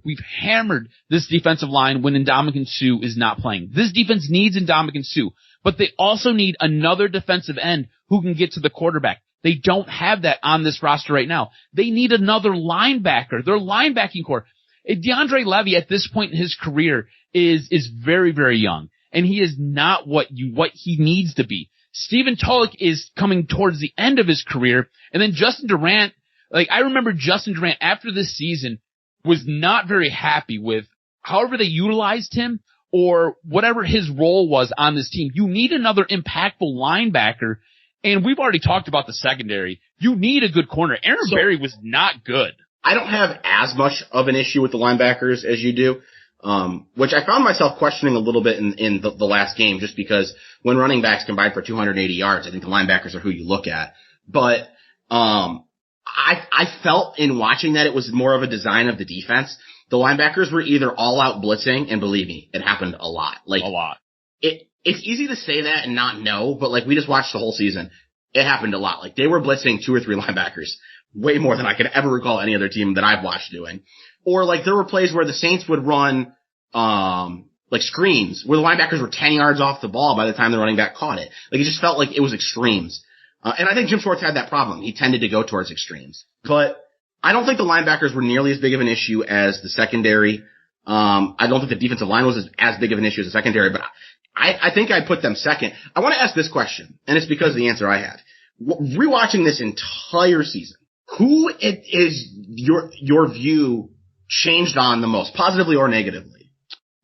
this defensive line when Ndamukong Suh is not playing. This defense needs Ndamukong Suh, but they also need another defensive end who can get to the quarterback. They don't have that on this roster right now. They need another linebacker. Their linebacking core. DeAndre Levy at this point in his career is very, very young, and he is not what he needs to be. Stephen Tulloch is coming towards the end of his career, and then Justin Durant. Like, I remember Justin Durant after this season was not very happy with however they utilized him or whatever his role was on this team. You need another impactful linebacker, and we've already talked about the secondary. You need a good corner. Aaron Berry was not good. I don't have as much of an issue with the linebackers as you do, which I found myself questioning a little bit in the last game just because when running backs combine for 280 yards, I think the linebackers are who you look at. But I felt in watching that it was more of a design of the defense. The linebackers were either all out blitzing, and believe me, it happened a lot. Like a lot. It's easy to say that and not know, but like we just watched the whole season. It happened a lot. Like they were blitzing 2 or 3 linebackers, way more than I could ever recall any other team that I've watched doing. Or like there were plays where the Saints would run like screens where the linebackers were 10 yards off the ball by the time the running back caught it. Like it just felt like it was extremes. And I think Jim Schwartz had that problem. He tended to go towards extremes. But I don't think the linebackers were nearly as big of an issue as the secondary. I don't think the defensive line was as big of an issue as the secondary, but I think I'd put them second. I want to ask this question, and it's because of the answer I have. Rewatching this entire season, who is your view changed on the most, positively or negatively?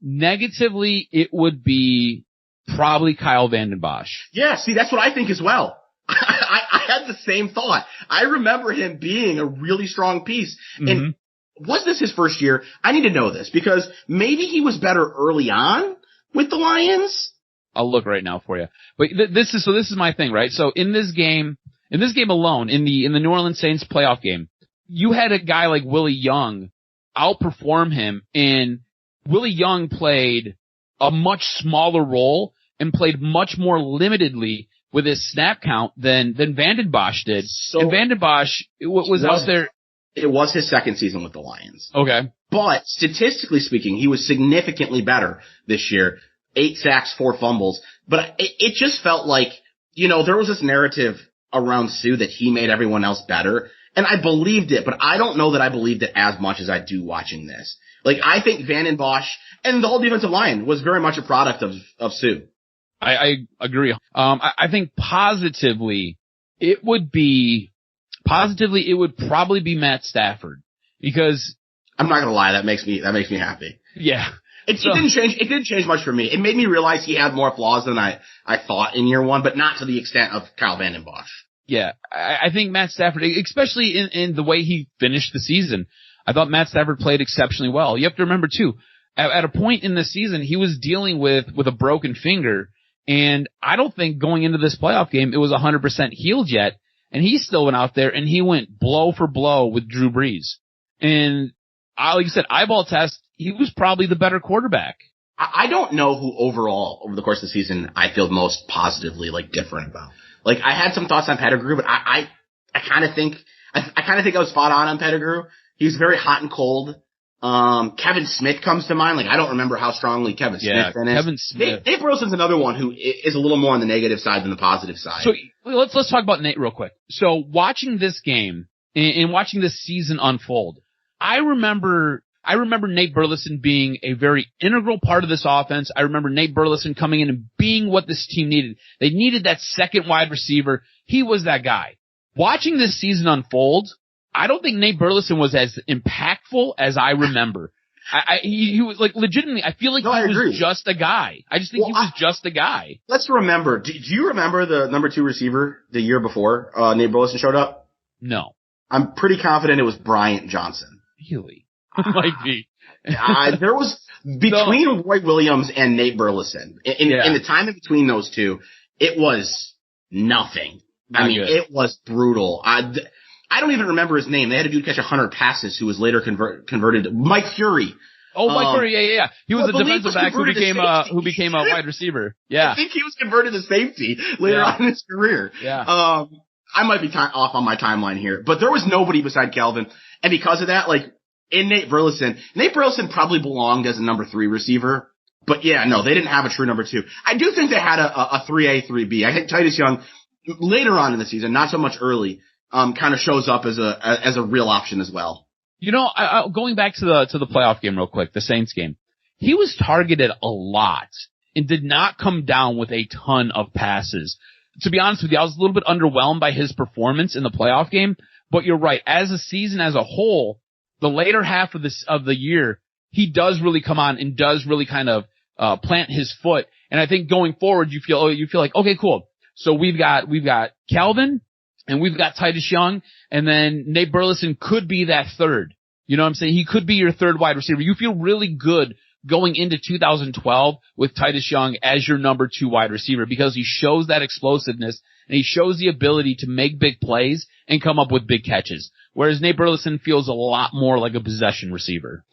Negatively, it would be probably Kyle Vanden Bosch. Yeah, see, that's what I think as well. I had the same thought. I remember him being a really strong piece. And was this his first year? I need to know this because maybe he was better early on with the Lions. I'll look right now for you. But this is my thing, right? So in this game alone, in the New Orleans Saints playoff game, you had a guy like Willie Young outperform him, and Willie Young played a much smaller role and played much more limitedly with his snap count than Vanden Bosch did. So, and Vanden Bosch was out there. It was his second season with the Lions. Okay. But statistically speaking, he was significantly better this year. 8 sacks, 4 fumbles. But it just felt like, there was this narrative around Suh that he made everyone else better. And I believed it, but I don't know that I believed it as much as I do watching this. Like, I think Vanden Bosch and the whole defensive line was very much a product of Suh. I agree. I think positively it would probably be Matt Stafford because I'm not gonna lie, that makes me happy. Yeah. It didn't change much for me. It made me realize he had more flaws than I thought in year one, but not to the extent of Kyle Vanden Bosch. Yeah. I think Matt Stafford, especially in the way he finished the season, I thought Matt Stafford played exceptionally well. You have to remember too, at a point in the season, he was dealing with a broken finger. And I don't think going into this playoff game, it was 100% healed yet. And he still went out there and he went blow for blow with Drew Brees. And like you said, eyeball test, he was probably the better quarterback. I don't know who overall, over the course of the season, I feel most positively, different about. I had some thoughts on Pettigrew, but I kind of think I was spot on Pettigrew. He was very hot and cold. Kevin Smith comes to mind. I don't remember how strongly Kevin Smith finished. Kevin Smith. Nate Burleson's another one who is a little more on the negative side than the positive side. So let's talk about Nate real quick. So watching this game and watching this season unfold, I remember Nate Burleson being a very integral part of this offense. I remember Nate Burleson coming in and being what this team needed. They needed that second wide receiver. He was that guy. Watching this season unfold, I don't think Nate Burleson was as impactful as I remember. He was like legitimately. I feel like he was just a guy. I just think he was just a guy.
Let's remember. Do you remember the number 2 receiver the year before Nate Burleson showed up?
No.
I'm pretty confident it was Bryant Johnson.
Really? Might be.
There was between Roy Williams and Nate Burleson in the time in between those two, it was nothing. It was brutal. I don't even remember his name. They had a dude catch 100 passes who was later converted. Mike Fury.
Oh, Mike Fury, yeah. He was a defensive back who became a wide receiver. Yeah.
I think he was converted to safety later on in his career.
Yeah.
I might be off on my timeline here, but there was nobody beside Calvin. And because of that, like, in Nate Burleson probably belonged as a number 3 receiver. But yeah, no, they didn't have a true number 2. I do think they had a 3A, 3B. I think Titus Young, later on in the season, not so much early, kind of shows up as a real option as well.
You know, going back to the playoff game real quick, the Saints game, he was targeted a lot and did not come down with a ton of passes. To be honest with you, I was a little bit underwhelmed by his performance in the playoff game, but you're right. As a season as a whole, the later half of the year, he does really come on and does really kind of plant his foot. And I think going forward, you feel like, okay, cool. So we've got Calvin and we've got Titus Young, and then Nate Burleson could be that third. You know what I'm saying? He could be your third wide receiver. You feel really good going into 2012 with Titus Young as your number 2 wide receiver because he shows that explosiveness and he shows the ability to make big plays and come up with big catches. Whereas Nate Burleson feels a lot more like a possession receiver.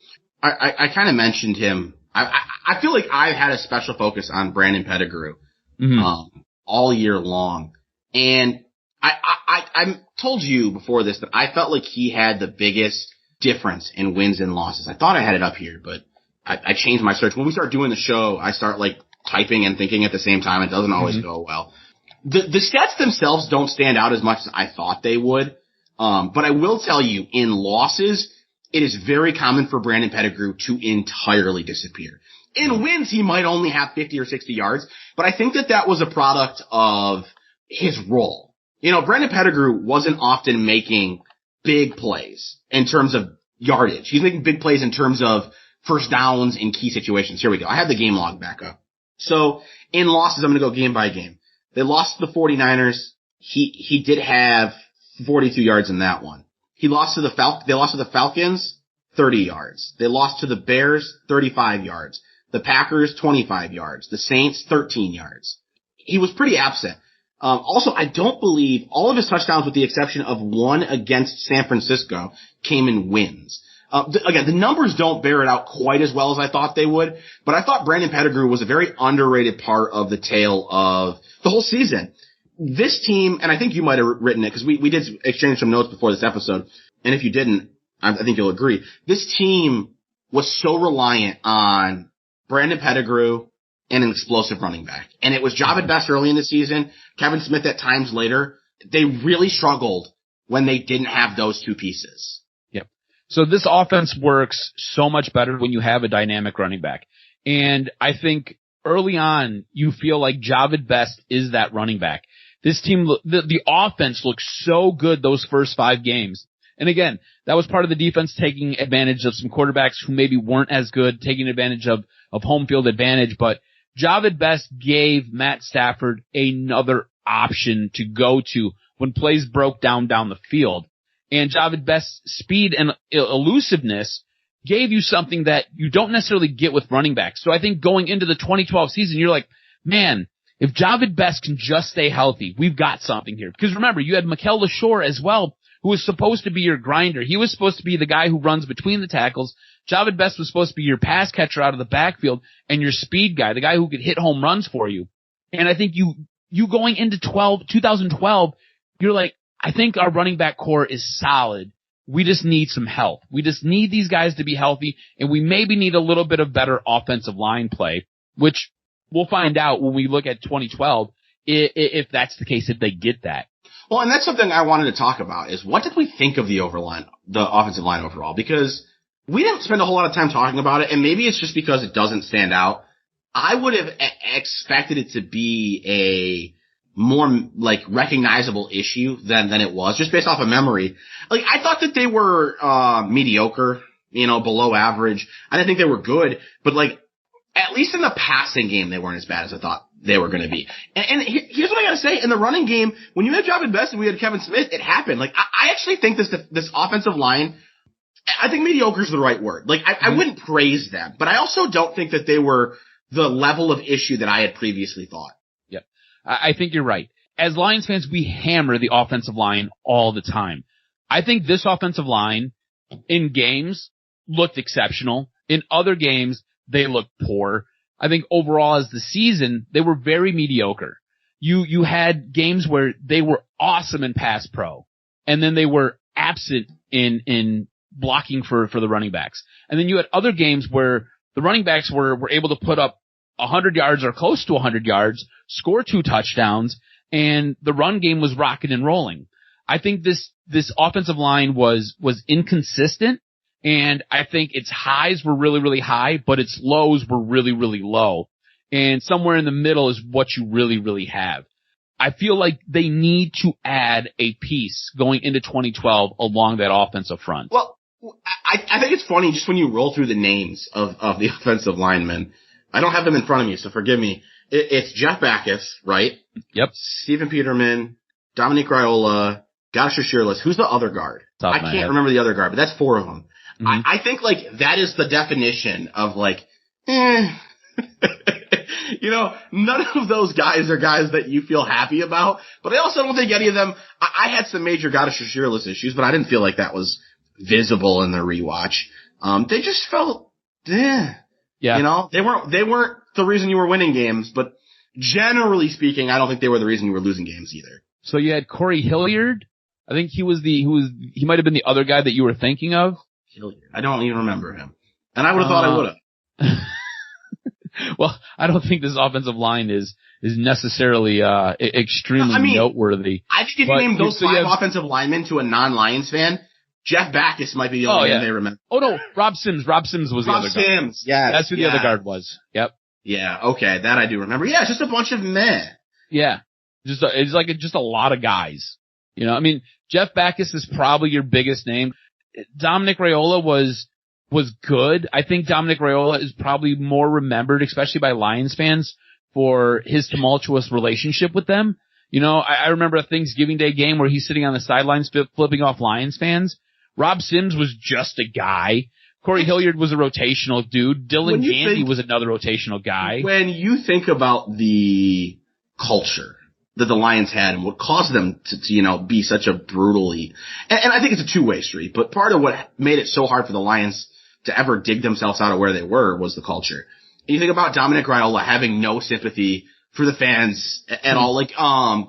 I kind of mentioned him. I feel like I've had a special focus on Brandon Pettigrew all year long. And I told you before this that I felt like he had the biggest difference in wins and losses. I thought I had it up here, but I changed my search. When we start doing the show, I start like typing and thinking at the same time. It doesn't always go well. The stats themselves don't stand out as much as I thought they would. But I will tell you, in losses, it is very common for Brandon Pettigrew to entirely disappear. In wins, he might only have 50 or 60 yards, but I think that was a product of his role. You know, Brandon Pettigrew wasn't often making big plays in terms of yardage. He's making big plays in terms of first downs in key situations. Here we go. I have the game log back up. So in losses, I'm going to go game by game. They lost to the 49ers. He did have 42 yards in that one. They lost to the Falcons, 30 yards. They lost to the Bears, 35 yards. The Packers, 25 yards. The Saints, 13 yards. He was pretty absent. Also, I don't believe all of his touchdowns, with the exception of one against San Francisco, came in wins. Again, the numbers don't bear it out quite as well as I thought they would, but I thought Brandon Pettigrew was a very underrated part of the tale of the whole season. This team, and I think you might have written it because we did exchange some notes before this episode, and if you didn't, I think you'll agree. This team was so reliant on Brandon Pettigrew and an explosive running back. And it was Javid Best early in the season, Kevin Smith at times later. They really struggled when they didn't have those two pieces.
Yep. So this offense works so much better when you have a dynamic running back. And I think early on, you feel like Javid Best is that running back. This team, the offense looks so good those first 5 games. And again, that was part of the defense taking advantage of some quarterbacks who maybe weren't as good, taking advantage of home field advantage. But Javid Best gave Matt Stafford another option to go to when plays broke down the field. And Javid Best's speed and elusiveness gave you something that you don't necessarily get with running backs. So I think going into the 2012 season, you're like, man, if Javid Best can just stay healthy, we've got something here. Because remember, you had Mikel LaShore as well, who was supposed to be your grinder. He was supposed to be the guy who runs between the tackles. Javid Best was supposed to be your pass catcher out of the backfield and your speed guy, the guy who could hit home runs for you. And I think you going into 2012, you're like, I think our running back core is solid. We just need some help. We just need these guys to be healthy, and we maybe need a little bit of better offensive line play, which we'll find out when we look at 2012 if that's the case, if they get that.
Well, and that's something I wanted to talk about is what did we think of the offensive line overall? Because we didn't spend a whole lot of time talking about it, and maybe it's just because it doesn't stand out. I would have expected it to be more like recognizable issue than it was, just based off of memory. Like, I thought that they were mediocre, below average. I didn't think they were good, but like, at least in the passing game, they weren't as bad as I thought they were going to be. And here's what I got to say: in the running game, when you had Javid Best and we had Kevin Smith, it happened. Like, I actually think this offensive line, I think mediocre is the right word. Like, I wouldn't praise them, but I also don't think that they were the level of issue that I had previously thought.
Yep. I think you're right. As Lions fans, we hammer the offensive line all the time. I think this offensive line in games looked exceptional. In other games, they looked poor. I think overall as the season, they were very mediocre. You had games where they were awesome in pass pro, and then they were absent in blocking for the running backs. And then you had other games where the running backs were able to put up 100 yards or close to 100 yards, score 2 touchdowns, and the run game was rocking and rolling. I think this offensive line was inconsistent, and I think its highs were really, really high, but its lows were really, really low. And somewhere in the middle is what you really, really have. I feel like they need to add a piece going into 2012 along that offensive front.
Well, I think it's funny just when you roll through the names of the offensive linemen. I don't have them in front of me, so forgive me. It's Jeff Backus, right?
Yep.
Stephen Peterman, Dominique Raiola, Gasher Shearless. Who's the other guard? I can't remember the other guard, but that's 4 of them. Mm-hmm. I think like that is the definition of like, none of those guys are guys that you feel happy about, but I also don't think any of them, I had some major Gasher Shearless issues, but I didn't feel like that was visible in the rewatch. They just felt, yeah. They weren't the reason you were winning games, but generally speaking, I don't think they were the reason you were losing games either.
So you had Corey Hilliard. I think he might have been the other guy that you were thinking of.
Hilliard. I don't even remember him. And I would have thought I would have.
Well, I don't think this offensive line is necessarily, extremely noteworthy.
I think if you name those 5 offensive linemen to a non-Lions fan, Jeff Backus might be the only name they remember.
Oh no, Rob Sims. Rob Sims was the other guard.
Rob Sims, yes.
That's who the other guard was. Yep.
Yeah, okay, that I do remember. Yeah, it's just a bunch of meh.
Yeah. It's like just a lot of guys. I mean, Jeff Backus is probably your biggest name. Dominic Raiola was good. I think Dominic Raiola is probably more remembered, especially by Lions fans, for his tumultuous relationship with them. I remember a Thanksgiving Day game where he's sitting on the sidelines flipping off Lions fans. Rob Sims was just a guy. Corey Hilliard was a rotational dude. Dylan Gandy was another rotational guy.
When you think about the culture that the Lions had and what caused them to be such a brutally, and I think it's a two-way street, but part of what made it so hard for the Lions to ever dig themselves out of where they were was the culture. And you think about Dominic Raiola having no sympathy for the fans at all. Like,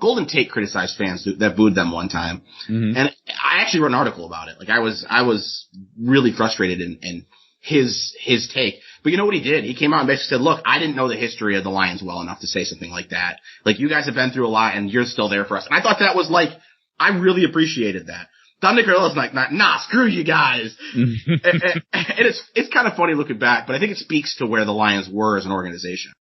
Golden Tate criticized fans that booed them one time. Mm-hmm. And I actually wrote an article about it. Like, I was really frustrated in his take. But you know what he did? He came out and basically said, look, I didn't know the history of the Lions well enough to say something like that. Like, you guys have been through a lot and you're still there for us. And I thought that was like, I really appreciated that. Dominic Raiola's like, nah, screw you guys. and it's kind of funny looking back, but I think it speaks to where the Lions were as an organization.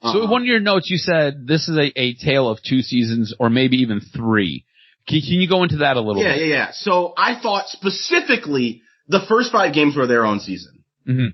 So in one of your notes, you said this is a tale of 2 seasons or maybe even 3. Can you go into that a little bit?
Yeah. So I thought specifically the first 5 games were their own season. Mm-hmm.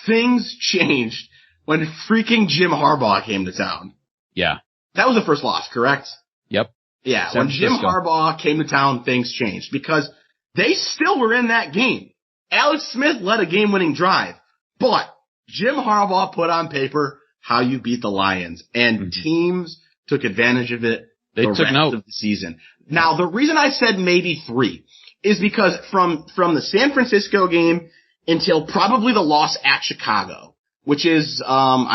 Things changed when freaking Jim Harbaugh came to town.
Yeah.
That was the first loss, correct?
Yep.
Yeah, when Jim Harbaugh came to town, things changed because they still were in that game. Alex Smith led a game-winning drive, but Jim Harbaugh put on paper how you beat the Lions, and teams took advantage of it the rest of the season. Now, the reason I said maybe 3 is because from the San Francisco game until probably the loss at Chicago, which is I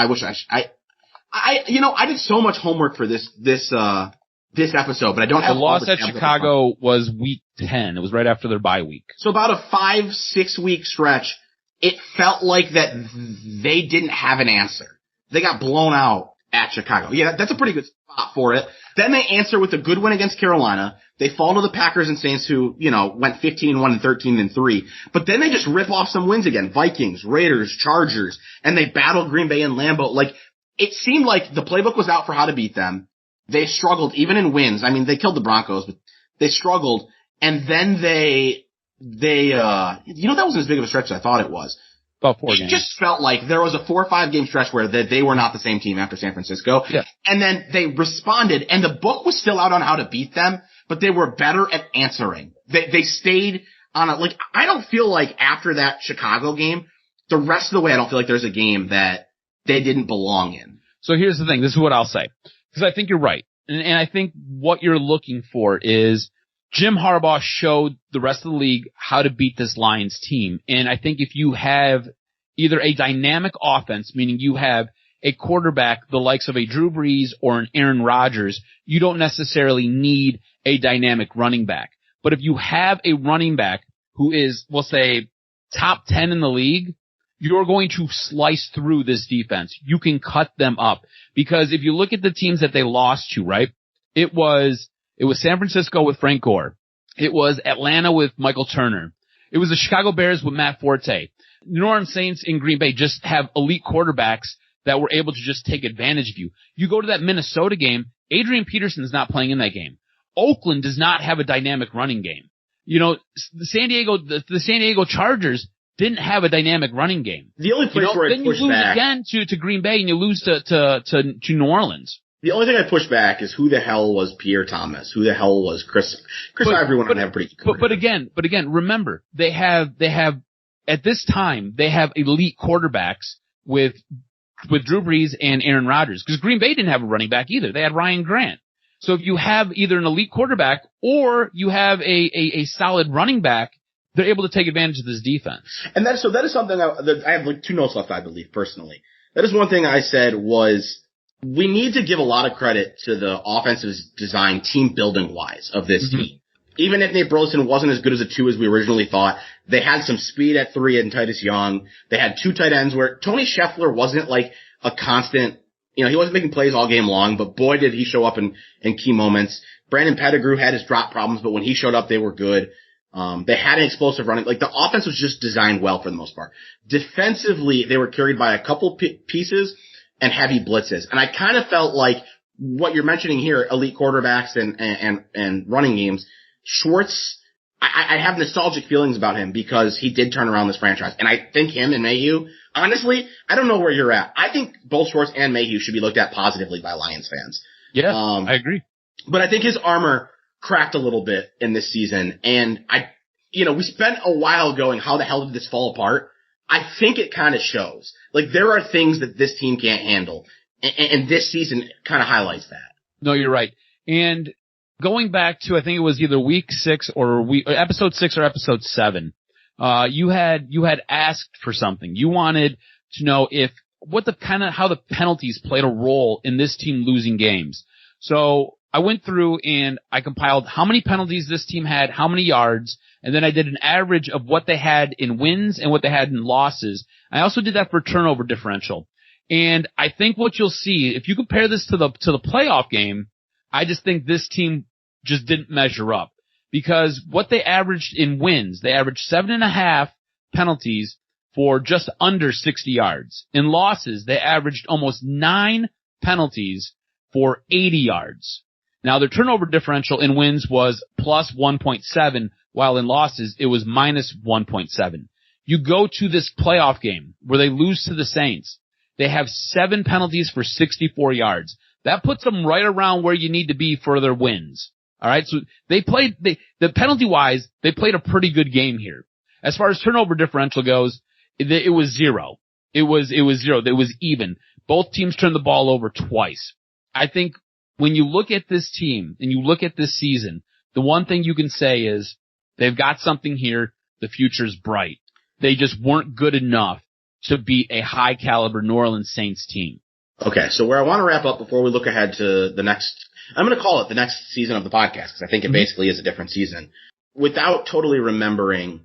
did so much homework for this episode, but I don't have
the loss at Chicago was week 10. It was right after their bye week.
So about a 5-6 week stretch, it felt like that they didn't have an answer. They got blown out at Chicago. Yeah, that's a pretty good spot for it. Then they answer with a good win against Carolina. They fall to the Packers and Saints who, went 15-1 and 13-3. But then they just rip off some wins again. Vikings, Raiders, Chargers, and they battle Green Bay and Lambeau. Like, it seemed like the playbook was out for how to beat them. they struggled even in wins. I mean, they killed the Broncos, but they struggled. And then that wasn't as big of a stretch as I thought it was.
About 4 games.
It just felt like there was a 4 or 5 game stretch where they were not the same team after San Francisco.
Yeah.
And then they responded, and the book was still out on how to beat them, but they were better at answering. They stayed on I don't feel like after that Chicago game, the rest of the way, I don't feel like there's a game that they didn't belong in.
So here's the thing. This is what I'll say. Because I think you're right. And I think what you're looking for is Jim Harbaugh showed the rest of the league how to beat this Lions team. And I think if you have either a dynamic offense, meaning you have a quarterback the likes of a Drew Brees or an Aaron Rodgers, you don't necessarily need a dynamic running back. But if you have a running back who is, we'll say, top 10 in the league, you're going to slice through this defense. You can cut them up. Because if you look at the teams that they lost to, right, it was San Francisco with Frank Gore. It was Atlanta with Michael Turner. It was the Chicago Bears with Matt Forte. New Orleans Saints in Green Bay just have elite quarterbacks that were able to just take advantage of you. You go to that Minnesota game, Adrian Peterson is not playing in that game. Oakland does not have a dynamic running game. You know, the San Diego Chargers didn't have a dynamic running game.
The only place where I push back,
then you lose again to Green Bay and you lose to New Orleans.
The only thing I push back is who the hell was Pierre Thomas? Who the hell was Chris Ivory went on to have a pretty good career.
But again, remember, they have at this time, they have elite quarterbacks with Drew Brees and Aaron Rodgers. Because Green Bay didn't have a running back either. They had Ryan Grant. So if you have either an elite quarterback or you have a solid running back, they're able to take advantage of this defense.
And that is something I have 2 notes left, I believe, personally. That is one thing I said was, we need to give a lot of credit to the offensive design team building wise of this team. Even if Nate Burleson wasn't as good as a 2 as we originally thought, they had some speed at 3 in Titus Young. They had 2 tight ends where Tony Scheffler wasn't like a constant, he wasn't making plays all game long, but boy did he show up in key moments. Brandon Pettigrew had his drop problems, but when he showed up, they were good. They had an explosive running. The offense was just designed well for the most part. Defensively, they were carried by a couple pieces and heavy blitzes. And I kind of felt like what you're mentioning here, elite quarterbacks and running games, Schwartz, I have nostalgic feelings about him because he did turn around this franchise. And I think him and Mayhew, honestly, I don't know where you're at. I think both Schwartz and Mayhew should be looked at positively by Lions fans.
Yeah, I agree.
But I think his armor cracked a little bit in this season. And we spent a while going, how the hell did this fall apart? I think it kind of shows. There are things that this team can't handle. And this season kind of highlights that.
No, you're right. And going back to, I think it was either week 6 or episode 6 or episode 7, you had asked for something. You wanted to know how the penalties played a role in this team losing games. So I went through and I compiled how many penalties this team had, how many yards, and then I did an average of what they had in wins and what they had in losses. I also did that for turnover differential. And I think what you'll see, if you compare this to the playoff game, I just think this team just didn't measure up. Because what they averaged in wins, they averaged 7.5 penalties for just under 60 yards. In losses, they averaged almost 9 penalties for 80 yards. Now, their turnover differential in wins was plus 1.7, while in losses, it was minus 1.7. You go to this playoff game where they lose to the Saints. They have 7 penalties for 64 yards. That puts them right around where you need to be for their wins. All right, so the penalty-wise, they played a pretty good game here. As far as turnover differential goes, it was 0. It was 0. It was even. Both teams turned the ball over twice. I think when you look at this team and you look at this season, the one thing you can say is they've got something here. The future's bright. They just weren't good enough to beat a high-caliber New Orleans Saints team.
Okay, so where I want to wrap up before we look ahead to the next, I'm going to call it the next season of the podcast because I think it basically is a different season. Without totally remembering,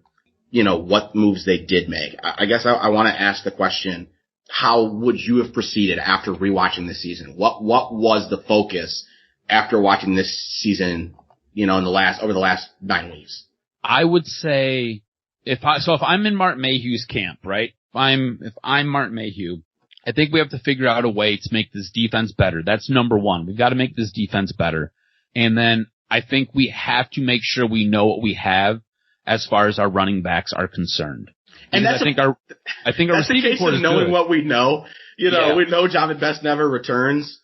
what moves they did make, I guess I want to ask the question, how would you have proceeded after rewatching this season? What was the focus after watching this season, over the last 9 weeks?
I would say if I'm in Martin Mayhew's camp, right? If I'm Martin Mayhew, I think we have to figure out a way to make this defense better. That's number one. We've got to make this defense better. And then I think we have to make sure we know what we have as far as our running backs are concerned.
And
I think our receiving core is
knowing
good.
what we know. We know Javid Best never returns.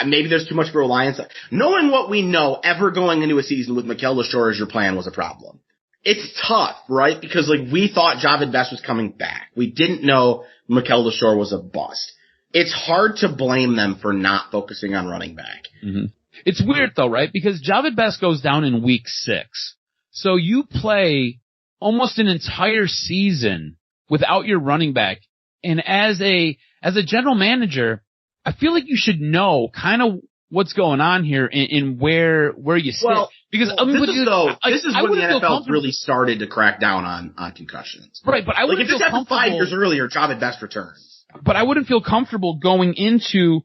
Maybe there's too much of a reliance. Knowing what we know ever going into a season with Mikel LaShore as your plan was a problem. It's tough, right? Because we thought Javid Best was coming back. We didn't know Mikel LaShore was a bust. It's hard to blame them for not focusing on running back.
Mm-hmm. It's weird though, right? Because Javid Best goes down in week 6. So you play almost an entire season without your running back. And as a general manager, I feel like you should know kind of what's going on here in where you sit. Because
this is when the NFL really started to crack down on concussions.
Right, but I wouldn't feel comfortable. If this happened
5 years earlier, Javid Best returns.
But I wouldn't feel comfortable going into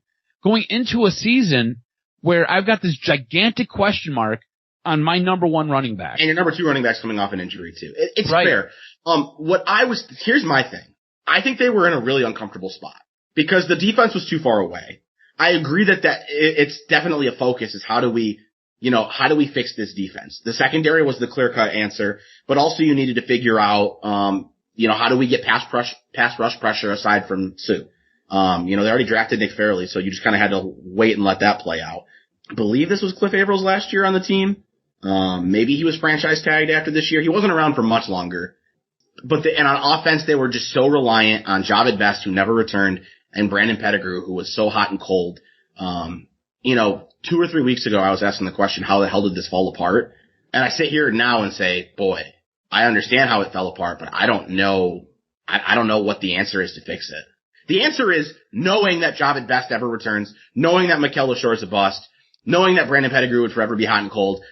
a season where I've got this gigantic question mark on my number 1 running back.
And your number 2 running back's coming off an injury too. It's
right.
Fair. Here's my thing. I think they were in a really uncomfortable spot because the defense was too far away. I agree that it's definitely a focus is how do we fix this defense? The secondary was the clear-cut answer, but also you needed to figure out, how do we get pass rush pressure aside from Sue? They already drafted Nick Fairley, so you just kind of had to wait and let that play out. I believe this was Cliff Avrils last year on the team. Maybe he was franchise tagged after this year. He wasn't around for much longer. And on offense, they were just so reliant on Javid Best, who never returned, and Brandon Pettigrew, who was so hot and cold. 2 or 3 weeks ago, I was asking the question, how the hell did this fall apart? And I sit here now and say, boy, I understand how it fell apart, but I don't know what the answer is to fix it. The answer is knowing that Javid Best ever returns, knowing that Mikel LaShore is a bust, knowing that Brandon Pettigrew would forever be hot and cold.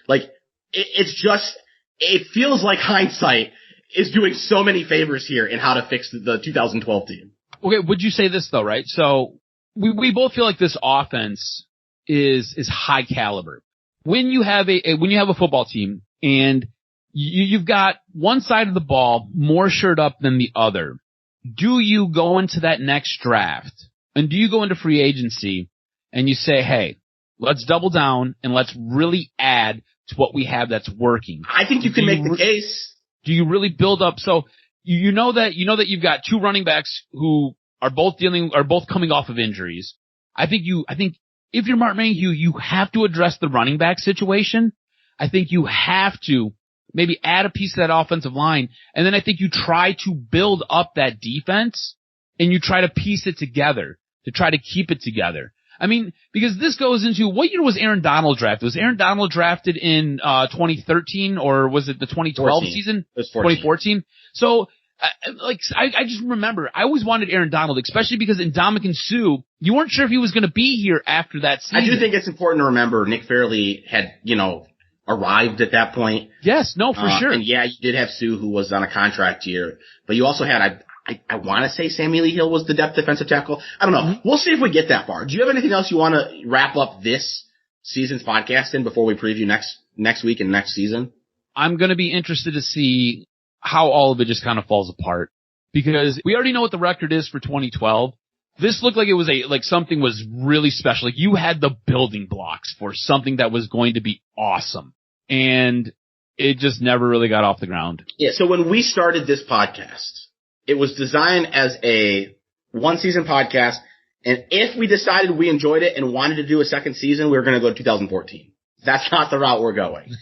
It feels like hindsight is doing so many favors here in how to fix the 2012 team.
Okay, would you say this though, right? So we both feel like this offense is high caliber. When you have a football team and you've got one side of the ball more shored up than the other, do you go into that next draft and do you go into free agency and you say, hey, let's double down and let's really add to what we have that's working?
I think you can make the case.
Do you really build up? So you know that you've got 2 running backs who are both coming off of injuries. I think if you're Mark Mayhew, you have to address the running back situation. I think you have to maybe add a piece of that offensive line, and then I think you try to build up that defense and you try to piece it together to try to keep it together. I mean, because this goes into, what year was Aaron Donald drafted? Was Aaron Donald drafted in 2013 or was it the 2012 season?
It was
2014. So, I just remember, I always wanted Aaron Donald, especially because in Ndamukong Suh, you weren't sure if he was going to be here after that season.
I do think it's important to remember Nick Fairley had, arrived at that point.
Yes, no, for sure.
And yeah, you did have Suh, who was on a contract year, but you also had, I want to say Sammy Lee Hill was the depth defensive tackle. I don't know. Mm-hmm. We'll see if we get that far. Do you have anything else you want to wrap up this season's podcast in before we preview next week and next season?
I'm going to be interested to see how all of it just kind of falls apart, because we already know what the record is for 2012. This looked like it was something was really special. Like you had the building blocks for something that was going to be awesome, and it just never really got off the ground.
Yeah. So when we started this podcast, it was designed as a 1-season podcast, and if we decided we enjoyed it and wanted to do a second season, we were going to go to 2014. That's not the route we're going.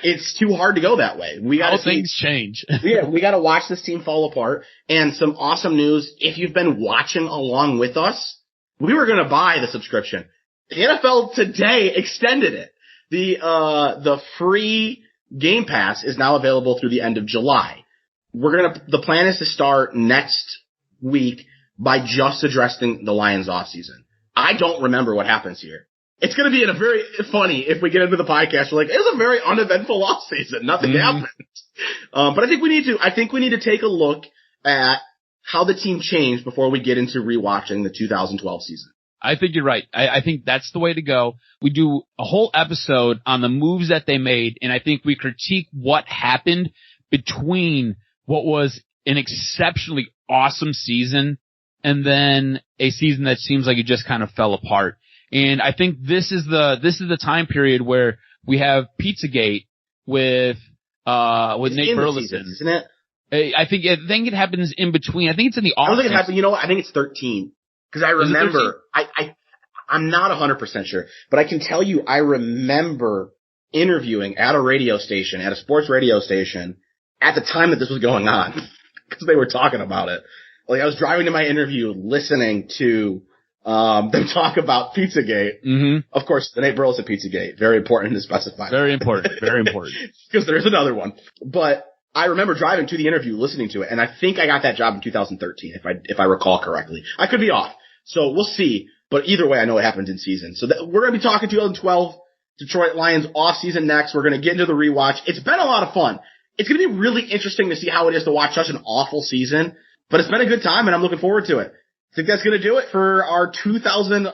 It's too hard to go that way.
Things change.
Yeah, we got to watch this team fall apart. And some awesome news, if you've been watching along with us, we were going to buy the subscription. The NFL today extended it. The free Game Pass is now available through the end of July. The plan is to start next week by just addressing the Lions offseason. I don't remember what happens here. It's going to be very funny if we get into the podcast. We're like, it was a very uneventful offseason. Nothing happened. But I think we need to take a look at how the team changed before we get into rewatching the 2012 season.
I think you're right. I think that's the way to go. We do a whole episode on the moves that they made, and I think we critique what happened between what was an exceptionally awesome season and then a season that seems like it just kind of fell apart. And I think this is the time period where we have Pizzagate with Nate Burleson,
season, isn't it?
I think it happens in between. I think it's in the
I
off.
don't think it happened. You know what? I think it's 13 because I remember. I'm not 100% sure, but I can tell you I remember interviewing at a radio station, at a sports radio station, at the time that this was going on because they were talking about it. Like I was driving to my interview, listening to them talk about Pizzagate.
Mm-hmm.
Of course, the Nate Burleson Pizzagate, very important to specify.
Very important, very important.
Because there's another one, but I remember driving to the interview, listening to it, and I think I got that job in 2013, if I recall correctly. I could be off, so we'll see. But either way, I know it happened in season. So we're going to be talking 2012 Detroit Lions off season next. We're going to get into the rewatch. It's been a lot of fun. It's going to be really interesting to see how it is to watch such an awful season. But it's been a good time, and I'm looking forward to it. I think that's going to do it for our 2011